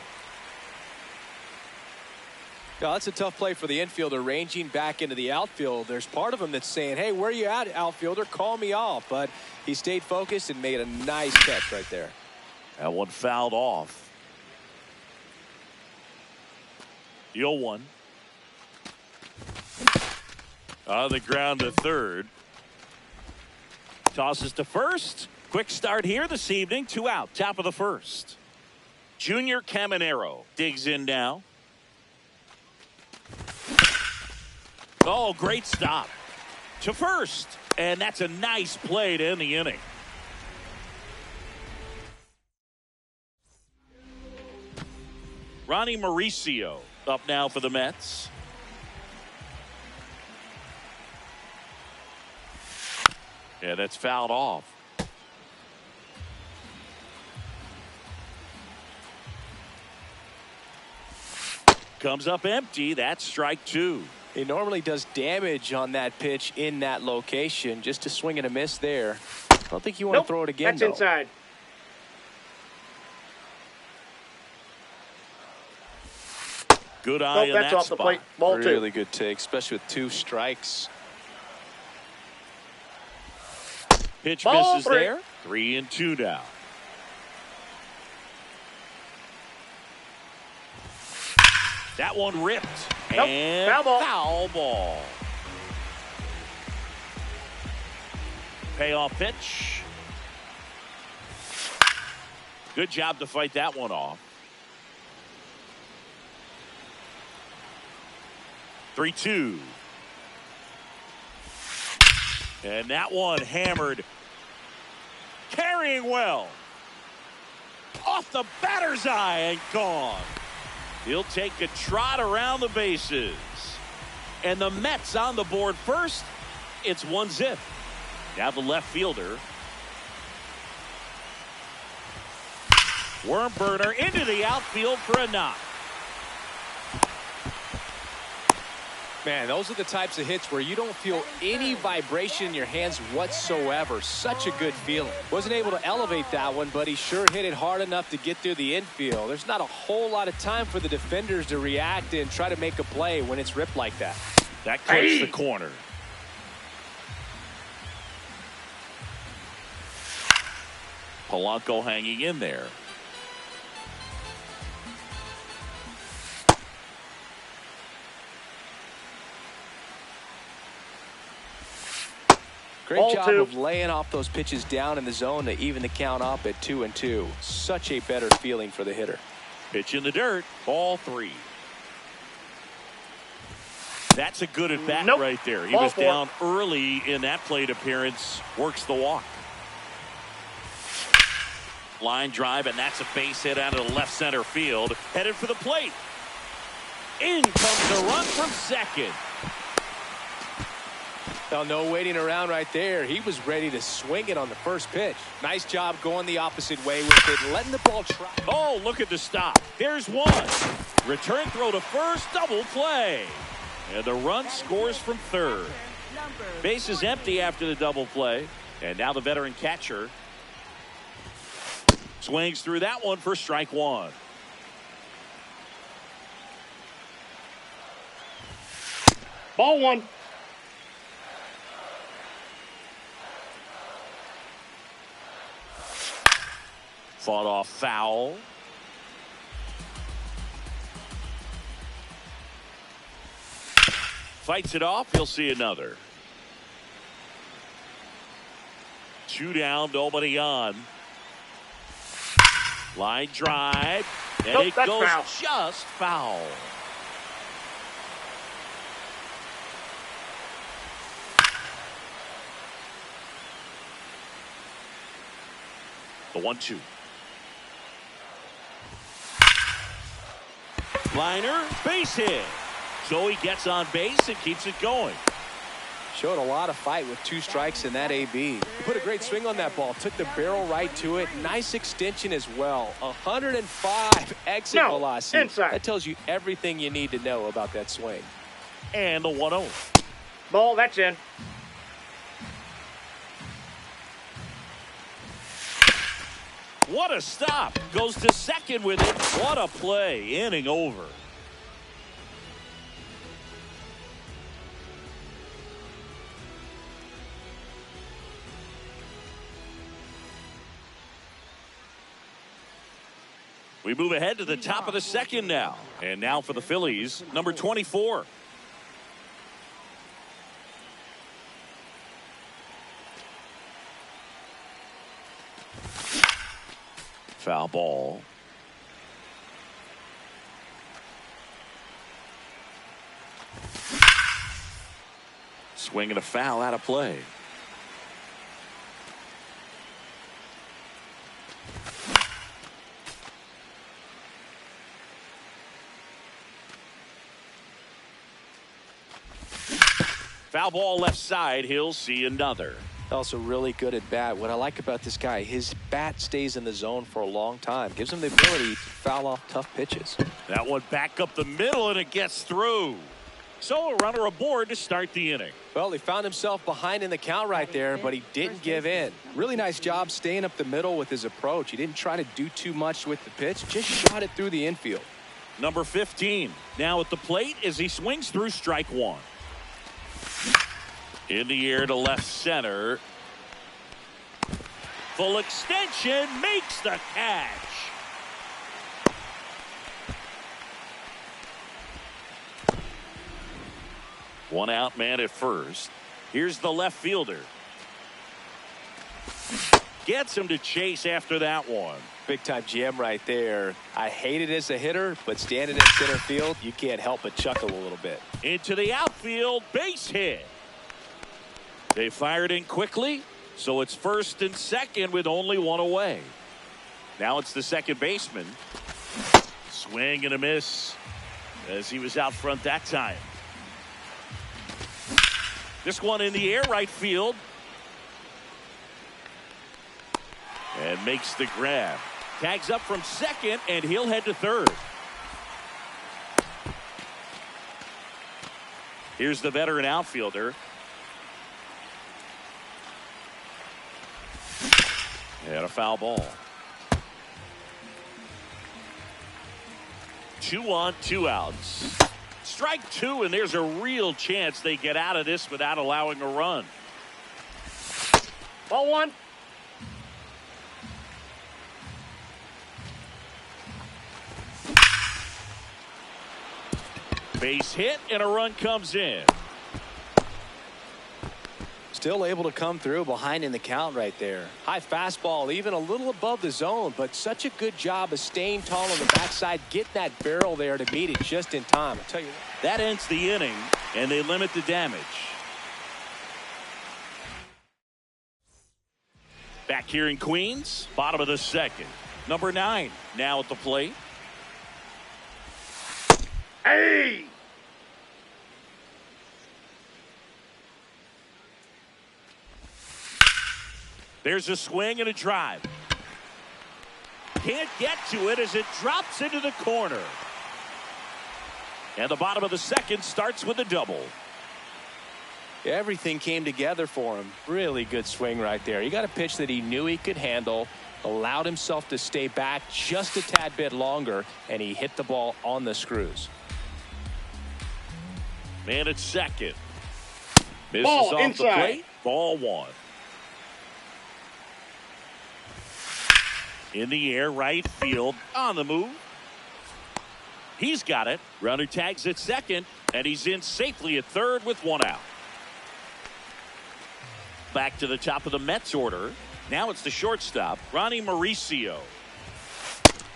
Now, that's a tough play for the infielder, ranging back into the outfield. There's part of him that's saying, hey, where you at, outfielder? Call me off. But he stayed focused and made a nice catch right there. That one fouled off. 0-1. On the ground to third. Tosses to first. Quick start here this evening. 2 out. Top of the first. Junior Caminero digs in now. Oh, great stop. To first. And that's a nice play to end the inning. Ronnie Mauricio up now for the Mets. Yeah, that's fouled off. Comes up empty. That's strike two. He normally does damage on that pitch in that location. Just a swing and a miss there. I don't think you want to throw it again, that's though. inside. Good eye in that's that off spot. the plate. Ball two. Really good take, especially with 2 strikes. Pitch Ball misses three. there. 3-2 now. That one ripped. Nope. And Foul ball. foul ball. Payoff pitch. Good job to fight that one off. 3-2. And that one hammered. Carrying well. Off the batter's eye and gone. He'll take a trot around the bases. And the Mets on the board first. It's 1-0. Now the left fielder. Worm burner into the outfield for a knock. Man, those are the types of hits where you don't feel any vibration in your hands whatsoever. Such a good feeling. Wasn't able to elevate that one, but he sure hit it hard enough to get through the infield. There's not a whole lot of time for the defenders to react and try to make a play when it's ripped like that. That clips the corner. Polanco hanging in there. Great Ball job two. of laying off those pitches down in the zone to even the count up at 2-2. Such a better feeling for the hitter. Pitch in the dirt. Ball 3. That's a good at bat right there. He Ball was 4. down early in that plate appearance. Works the walk. Line drive, and that's a base hit out of the left center field. Headed for the plate. In comes the run from second. Well, no waiting around right there. He was ready to swing it on the first pitch. Nice job going the opposite way with it, letting the ball try. Oh, look at the stop. There's one. Return throw to first, double play. And the run scores from third. Base is empty after the double play. And now the veteran catcher swings through that one for strike one. Ball 1. Fought off foul. Fights it off. He'll see another. 2 down, nobody on. Line drive. And Nope, it that's goes foul. just foul. The 1-2. Liner, base hit. So he gets on base and keeps it going. Showed a lot of fight with 2 strikes in that AB. Put a great swing on that ball. Took the barrel right to it. Nice extension as well. 105 exit velocity. Inside. That tells you everything you need to know about that swing. And the 1-0. Ball, that's in. What a stop. Goes to second with it. What a play. Inning over. We move ahead to the top of the second now. And now for the Phillies, number 24. Foul ball. Swing and a foul out of play. Foul ball left side. He'll see another. Also really good at bat. What I like about this guy, his bat stays in the zone for a long time. Gives him the ability to foul off tough pitches. That one back up the middle and it gets through. So a runner aboard to start the inning. Well, he found himself behind in the count right there, but he didn't give in. Really nice job staying up the middle with his approach. He didn't try to do too much with the pitch, just shot it through the infield. Number 15 now at the plate as he swings through strike one. In the air to left center. Full extension, makes the catch. One out man at first. Here's the left fielder. Gets him to chase after that one. Big time GM right there. I hate it as a hitter, but standing in center field, you can't help but chuckle a little bit. Into the outfield, base hit. They fired in quickly, so it's first and second with only one away. Now it's the second baseman. Swing and a miss as he was out front that time. This one in the air, right field. And makes the grab. Tags up from second, and he'll head to third. Here's the veteran outfielder. And a foul ball. 2 on, 2 outs. Strike two, and there's a real chance they get out of this without allowing a run. Ball one. Base hit, and a run comes in. Still able to come through behind in the count right there. High fastball, even a little above the zone, but such a good job of staying tall on the backside, getting that barrel there to meet it just in time. I'll tell you what. That ends the inning, and they limit the damage. Back here in Queens, bottom of the second. Number 9 now at the plate. Hey! There's a swing and a drive. Can't get to it as it drops into the corner. And the bottom of the second starts with a double. Everything came together for him. Really good swing right there. He got a pitch that he knew he could handle, allowed himself to stay back just a tad bit longer, and he hit the ball on the screws. Man at second. Misses Ball off inside. the plate. Ball one. In the air, right field, on the move. He's got it. Runner tags at second, and he's in safely at third with one out. Back to the top of the Mets order. Now it's the shortstop, Ronnie Mauricio.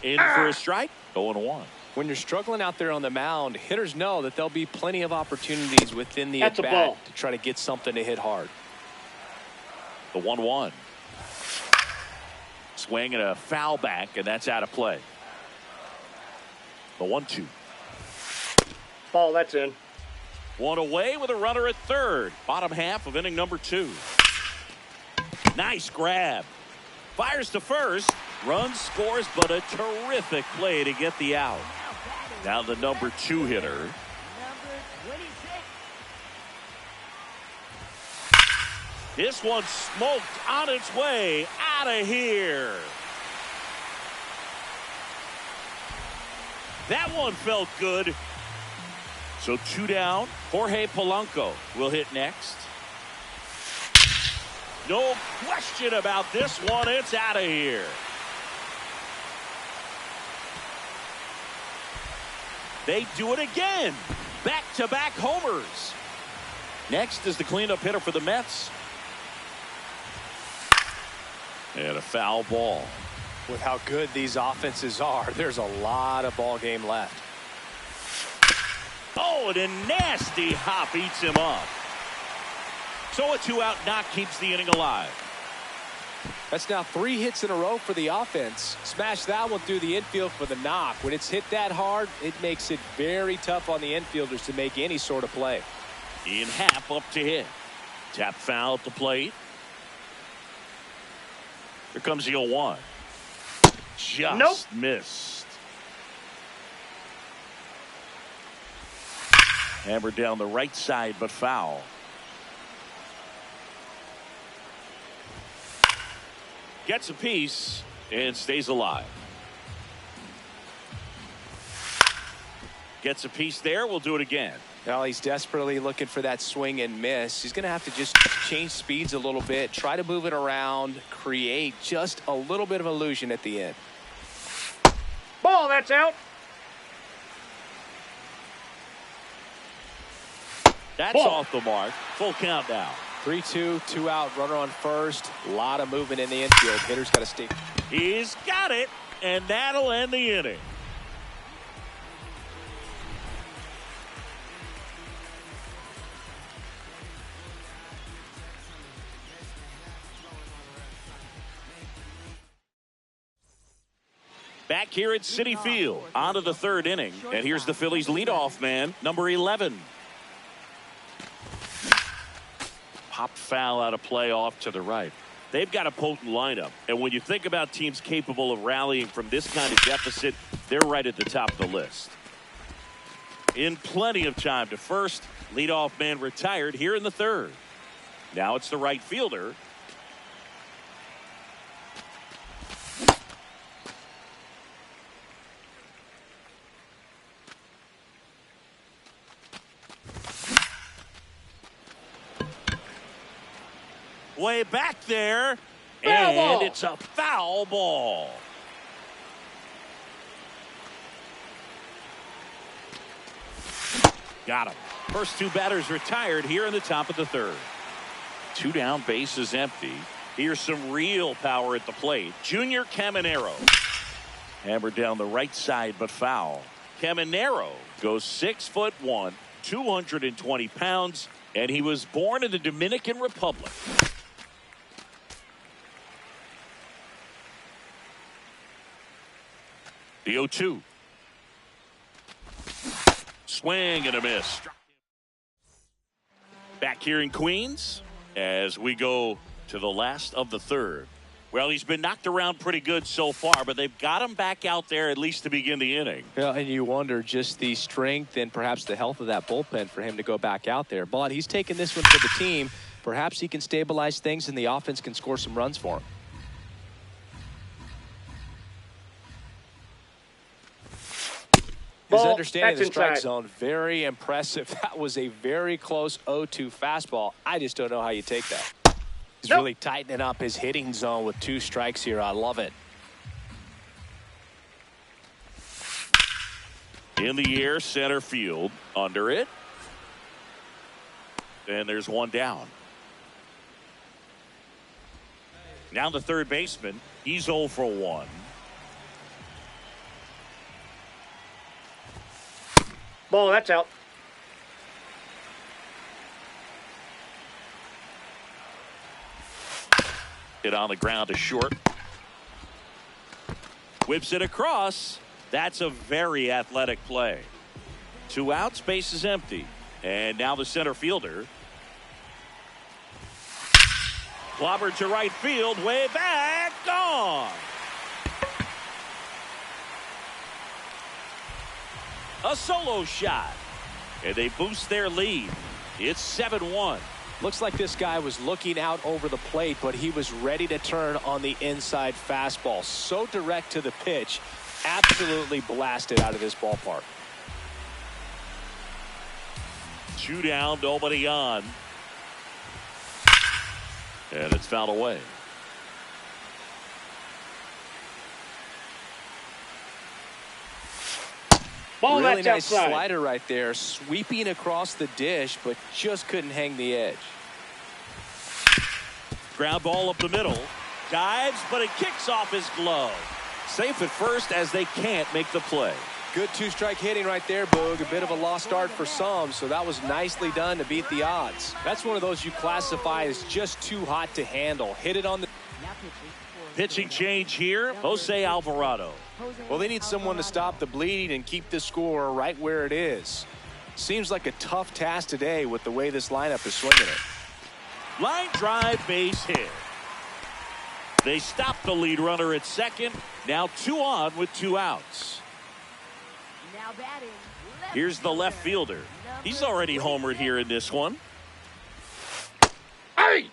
In for a strike, 0-1. When you're struggling out there on the mound, hitters know that there'll be plenty of opportunities within the at-bat to try to get something to hit hard. The 1-1. Swing and a foul back, and that's out of play. The 1-2. Ball, that's in. One away with a runner at third. Bottom half of inning number 2. Nice grab. Fires to first. Run scores, but a terrific play to get the out. Now the number 2 hitter. Number 26. This one smoked on its way out of here. That one felt good. So 2 down. Jorge Polanco will hit next. No question about this one. It's out of here. They do it again. Back-to-back homers. Next is the cleanup hitter for the Mets. And a foul ball. With how good these offenses are, there's a lot of ball game left. Oh, and a nasty hop eats him up. So a 2-out knock keeps the inning alive. That's now 3 hits in a row for the offense. Smash that one through the infield for the knock. When it's hit that hard, it makes it very tough on the infielders to make any sort of play. In half up to hit. Tap foul at the plate. Here comes the 0-1. Just missed. Hammered down the right side, but foul. Gets a piece and stays alive. Gets a piece there. We'll do it again. Well, he's desperately looking for that swing and miss. He's going to have to just change speeds a little bit, try to move it around, create just a little bit of illusion at the end. Ball, that's out. That's Ball. off the mark. Full count now. 3-2, 2 out, runner on first. A lot of movement in the infield. Hitter's got to stay. He's got it, and that'll end the inning. Back here at Citi Field, on to the 3rd inning, and here's the Phillies leadoff man, number 11. Popped foul out of play off to the right. They've got a potent lineup, and when you think about teams capable of rallying from this kind of deficit, they're right at the top of the list. In plenty of time to first, leadoff man retired here in the 3rd. Now it's the right fielder. Way back there, and it's a foul ball. Got him. First 2 batters retired here in the top of the 3rd. 2 down, base is empty. Here's some real power at the plate. Junior Caminero. Hammered down the right side, but foul. Caminero goes 6'1", 220 pounds, and he was born in the Dominican Republic. The 0-2. Swing and a miss. Back here in Queens as we go to the last of the 3rd. Well, he's been knocked around pretty good so far, but they've got him back out there at least to begin the inning. Yeah, and you wonder just the strength and perhaps the health of that bullpen for him to go back out there. But he's taking this one for the team. Perhaps he can stabilize things and the offense can score some runs for him. His understanding of the strike zone, very impressive. That was a very close 0-2 fastball. I just don't know how you take that. He's really tightening up his hitting zone with 2 strikes here. I love it. In the air, center field, under it. And there's one down. Now the third baseman. He's 0 for 1. Ball, that's out. Hit on the ground to short. Whips it across. That's a very athletic play. 2 outs, base is empty. And now the center fielder. Clobbered to right field, way back, gone. A solo shot. And they boost their lead. It's 7-1. Looks like this guy was looking out over the plate, but he was ready to turn on the inside fastball. So direct to the pitch. Absolutely blasted out of this ballpark. 2 down, nobody on. And it's fouled away. Ball, Really that's nice outside. slider right there, sweeping across the dish, but just couldn't hang the edge. Ground ball up the middle. Dives, but it kicks off his glove. Safe at first as they can't make the play. Good 2-strike hitting right there, Boog. A bit of a lost start for some, so that was nicely done to beat the odds. That's one of those you classify as just too hot to handle. Hit it on the... Pitching change here, Jose Alvarado. Well, they need someone to stop the bleeding and keep the score right where it is. Seems like a tough task today with the way this lineup is swinging it. Line drive, base hit. They stop the lead runner at second. Now 2 on with 2 outs. Now batting. Here's the left fielder. He's already homered here in this one. Hey!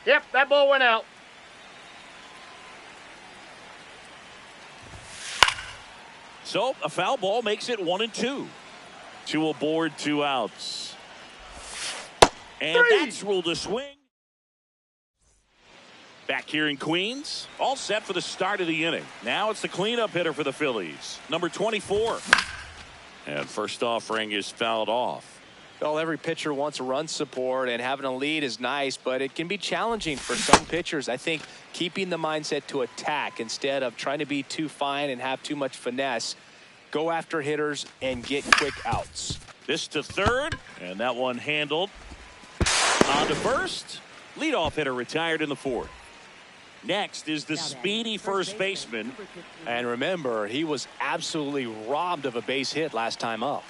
Yep, that ball went out. So a foul ball makes it 1-2. 2 aboard, 2 outs. And 3. that's ruled a swing. Back here in Queens, all set for the start of the inning. Now it's the cleanup hitter for the Phillies, number 24. And first offering is fouled off. Well, every pitcher wants a run support, and having a lead is nice, but it can be challenging for some pitchers. I think keeping the mindset to attack instead of trying to be too fine and have too much finesse. Go after hitters and get quick outs. This to third, and that one handled. On to first. Leadoff hitter retired in the 4th. Next is the speedy first baseman. And remember, he was absolutely robbed of a base hit last time up.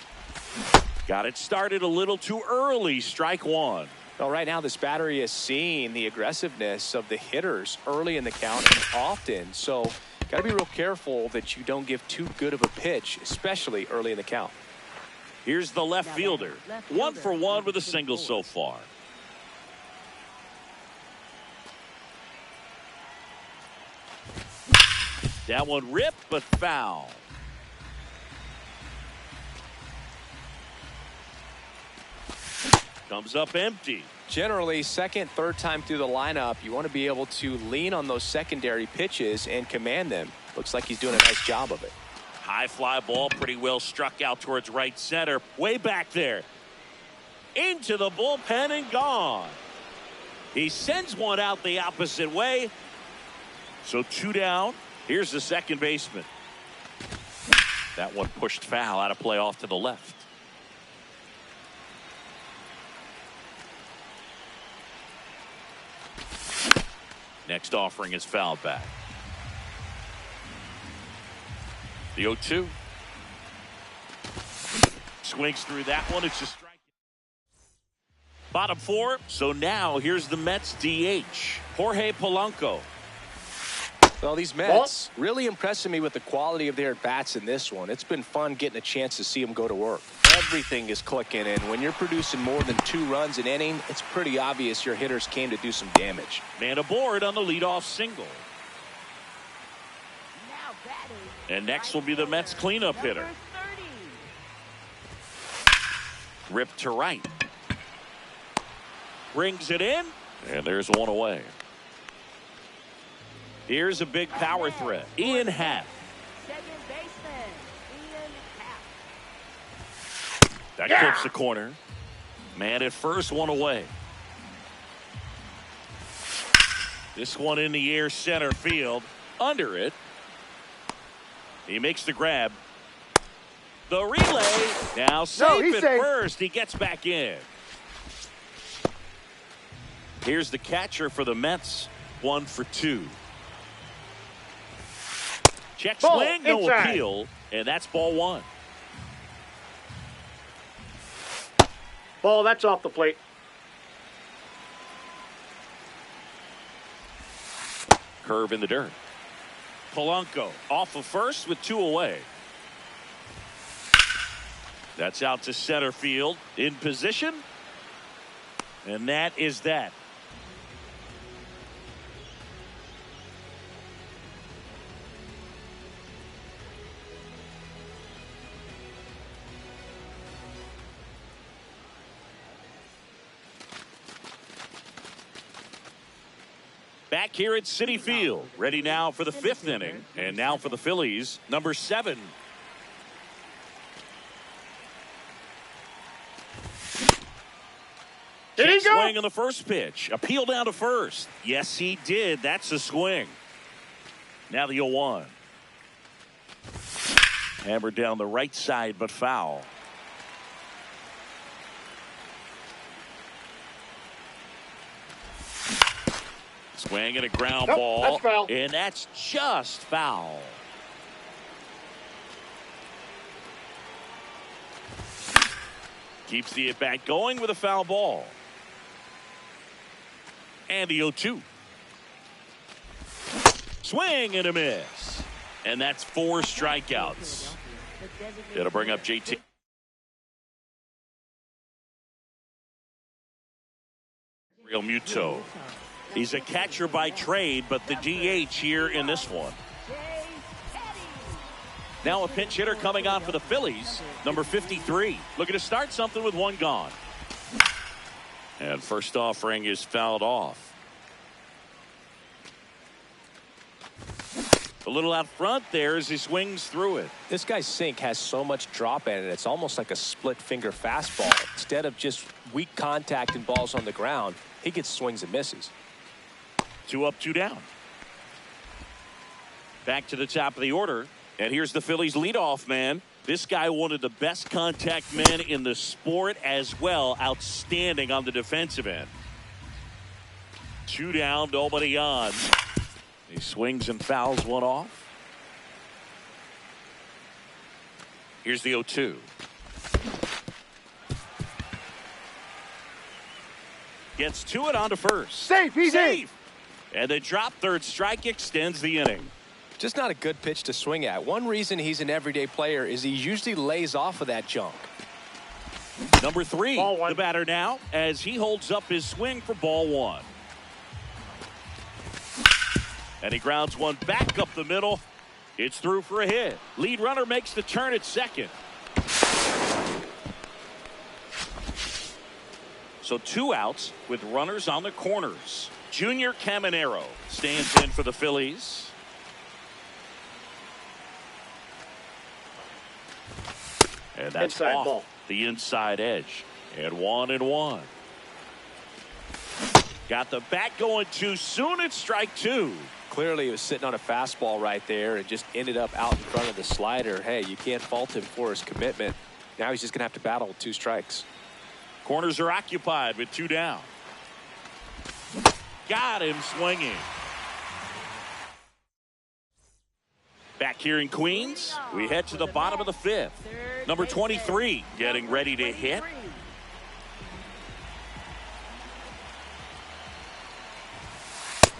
Got it started a little too early. Strike 1. Well, right now this battery is seeing the aggressiveness of the hitters early in the count and often. So got to be real careful that you don't give too good of a pitch, especially early in the count. Here's the left fielder. 1 for 1 with a single so far. That one ripped, but foul. Comes up empty. Generally, second, third time through the lineup, you want to be able to lean on those secondary pitches and command them. Looks like he's doing a nice job of it. High fly ball, pretty well struck out towards right center. Way back there. Into the bullpen and gone. He sends one out the opposite way. So 2 down. Here's the second baseman. That one pushed foul out of play off to the left. Next offering is fouled back. The 0-2. Swings through that one. It's a strike. Bottom 4. So now here's the Mets DH, Jorge Polanco. Well, these Mets really impressing me with the quality of their at-bats in this one. It's been fun getting a chance to see them go to work. Everything is clicking, and when you're producing more than 2 runs an inning, it's pretty obvious your hitters came to do some damage. Man aboard on the leadoff single. Now batting. And next will be the Mets cleanup hitter. Number 30. Rip to right. Brings it in, and there's one away. Here's a big power threat. Ian Happ. Second baseman, Ian Happ. That clips the corner. Man at first, one away. This one in the air, center field. Under it. He makes the grab. The relay. Now safe at first. He gets back in. Here's the catcher for the Mets. 1 for 2. Check swing, no appeal. And that's ball 1. Ball, that's off the plate. Curve in the dirt. Polanco off of first with 2 away. That's out to center field. In position. And that is that. Back here at Citi Field, ready now for the 5th inning, and now for the Phillies, number 7. Did he go? Swing on the first pitch. Appeal down to first. Yes, he did. That's a swing. Now the 0-1. Hammered down the right side, but foul. Swing and a ground ball. That's foul. And that's just foul. Keeps the at-bat going with a foul ball. And the 0-2. Swing and a miss. And that's 4 strikeouts. It'll bring up JT. Real Muto. He's a catcher by trade, but the DH here in this one. Now a pinch hitter coming on for the Phillies, number 53. Looking to start something with 1 gone. And first offering is fouled off. A little out front there as he swings through it. This guy's sink has so much drop in it. It's almost like a split finger fastball. Instead of just weak contact and balls on the ground, he gets swings and misses. 2 up, 2 down. Back to the top of the order. And here's the Phillies leadoff man. This guy, one of the best contact men in the sport as well. Outstanding on the defensive end. 2 down, nobody on. He swings and fouls one off. Here's the 0-2. Gets to it onto first. Safe, he's safe. And the drop third strike extends the inning. Just not a good pitch to swing at. One reason he's an everyday player is he usually lays off of that junk. Number 3, the batter now, as he holds up his swing for ball 1. And he grounds one back up the middle. It's through for a hit. Lead runner makes the turn at second. So 2 outs with runners on the corners. Junior Caminero stands in for the Phillies. And that's inside off ball. The inside edge. And 1-1. Got the bat going too soon. It's strike 2. Clearly he was sitting on a fastball right there and just ended up out in front of the slider. Hey, you can't fault him for his commitment. Now he's just going to have to battle with 2 strikes. Corners are occupied with 2 down. Got him swinging. Back here in Queens, we head to the bottom of the 5th. Number 23 getting ready to hit.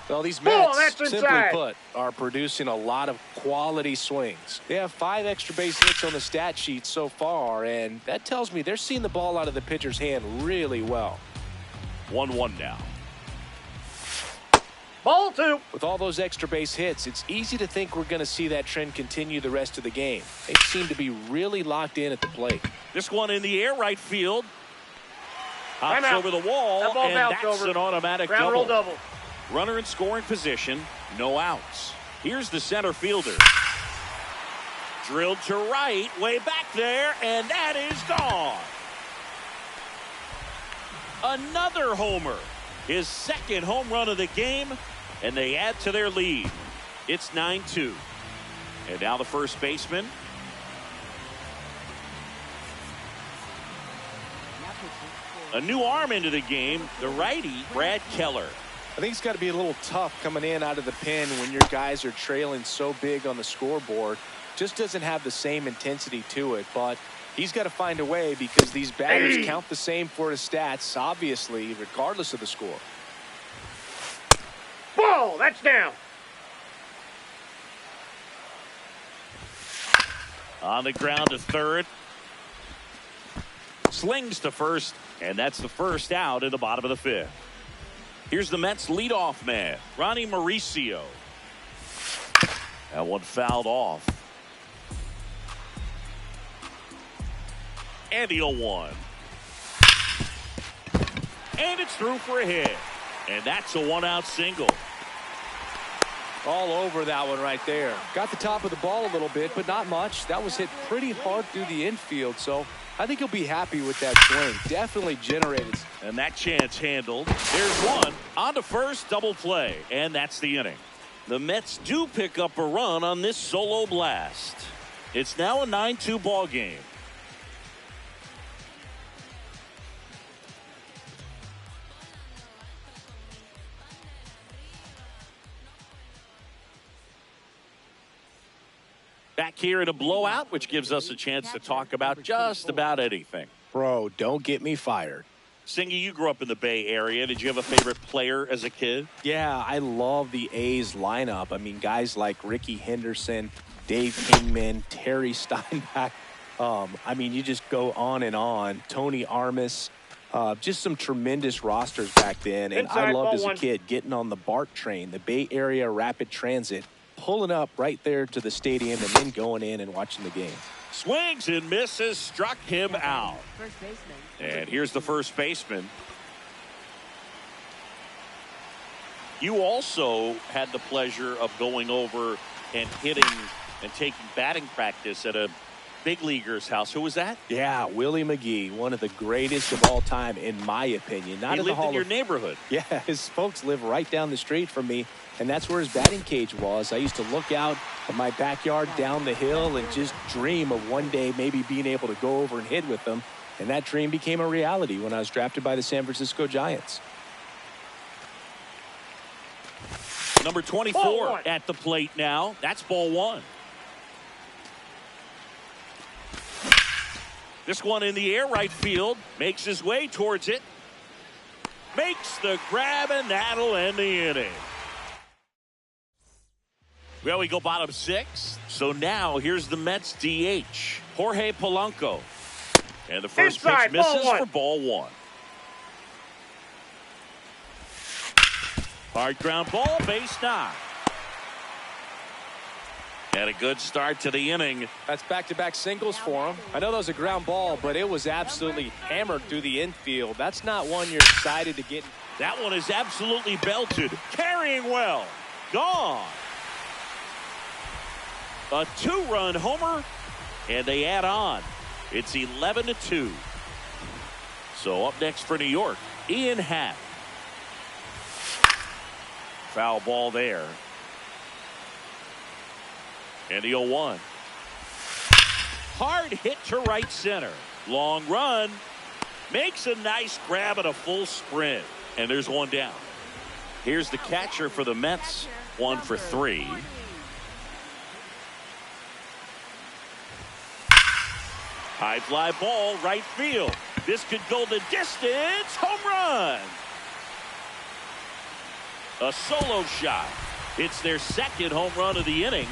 Well, these Mets, simply put, are producing a lot of quality swings. They have 5 extra base hits on the stat sheet so far, and that tells me they're seeing the ball out of the pitcher's hand really well. 1-1 now. Ball 2. With all those extra base hits, it's easy to think we're going to see that trend continue the rest of the game. They seem to be really locked in at the plate. This one in the air, right field. Hops over the wall, and that's an automatic ground double. roll double. Runner in scoring position, no outs. Here's the center fielder. Drilled to right, way back there, and that is gone. Another homer. His second home run of the game, and they add to their lead. It's 9-2. And now the first baseman. A new arm into the game, the righty, Brad Keller. I think it's got to be a little tough coming in out of the pen when your guys are trailing so big on the scoreboard. Just doesn't have the same intensity to it, but he's got to find a way because these batters count the same for his stats, obviously, regardless of the score. Ball, that's down. On the ground to third. Slings to first, and that's the first out in the bottom of the fifth. Here's the Mets leadoff man, Ronnie Mauricio. That one fouled off. And the 0-1. And it's through for a hit. And that's a one-out single. All over that one right there. Got the top of the ball a little bit, but not much. That was hit pretty hard through the infield, so I think he'll be happy with that swing. Definitely generated. And that chance handled. There's one. On to first, double play. And that's the inning. The Mets do pick up a run on this solo blast. It's now a 9-2 ball game. Back here in a blowout, which gives us a chance to talk about just about anything. Bro, don't get me fired. Singy, you grew up in the Bay Area. Did you have a favorite player as a kid? Yeah, I love the A's lineup. I mean, guys like Ricky Henderson, Dave Kingman, Terry Steinbach. I mean, you just go on and on. Tony Armas. Just some tremendous rosters back then. And I loved as a kid getting on the BART train, the Bay Area Rapid Transit, pulling up right there to the stadium and then going in and watching the game. Swings and misses, struck him out. First baseman. And here's the first baseman. You also had the pleasure of going over and hitting and taking batting practice at a big leaguer's house. Who was that? Yeah, Willie McGee, one of the greatest of all time, in my opinion. Not he in lived the Hall in your of... neighborhood. Yeah, his folks live right down the street from me, and that's where his batting cage was. I used to look out at my backyard down the hill and just dream of one day maybe being able to go over and hit with them. And that dream became a reality when I was drafted by the San Francisco Giants. Number 24 at the plate now. That's ball one. This one in the air, right field. Makes his way towards it. Makes the grab, and that'll end the inning. Well, we go bottom six. So now here's the Mets DH, Jorge Polanco. And the first pitch misses for ball one. Hard ground ball, base knock. And a good start to the inning. That's back-to-back singles for him. I know that was a ground ball, but it was absolutely hammered through the infield. That's not one you're excited to get. That one is absolutely belted. Carrying well. Gone. A two-run homer, and they add on. It's 11-2. So up next for New York, Ian Happ. Foul ball there. And the 0-1. Hard hit to right center. Long run. Makes a nice grab at a full sprint. And there's one down. Here's the catcher for the Mets. 1 for 3. High fly ball, right field. This could go the distance. Home run. A solo shot. It's their second home run of the inning.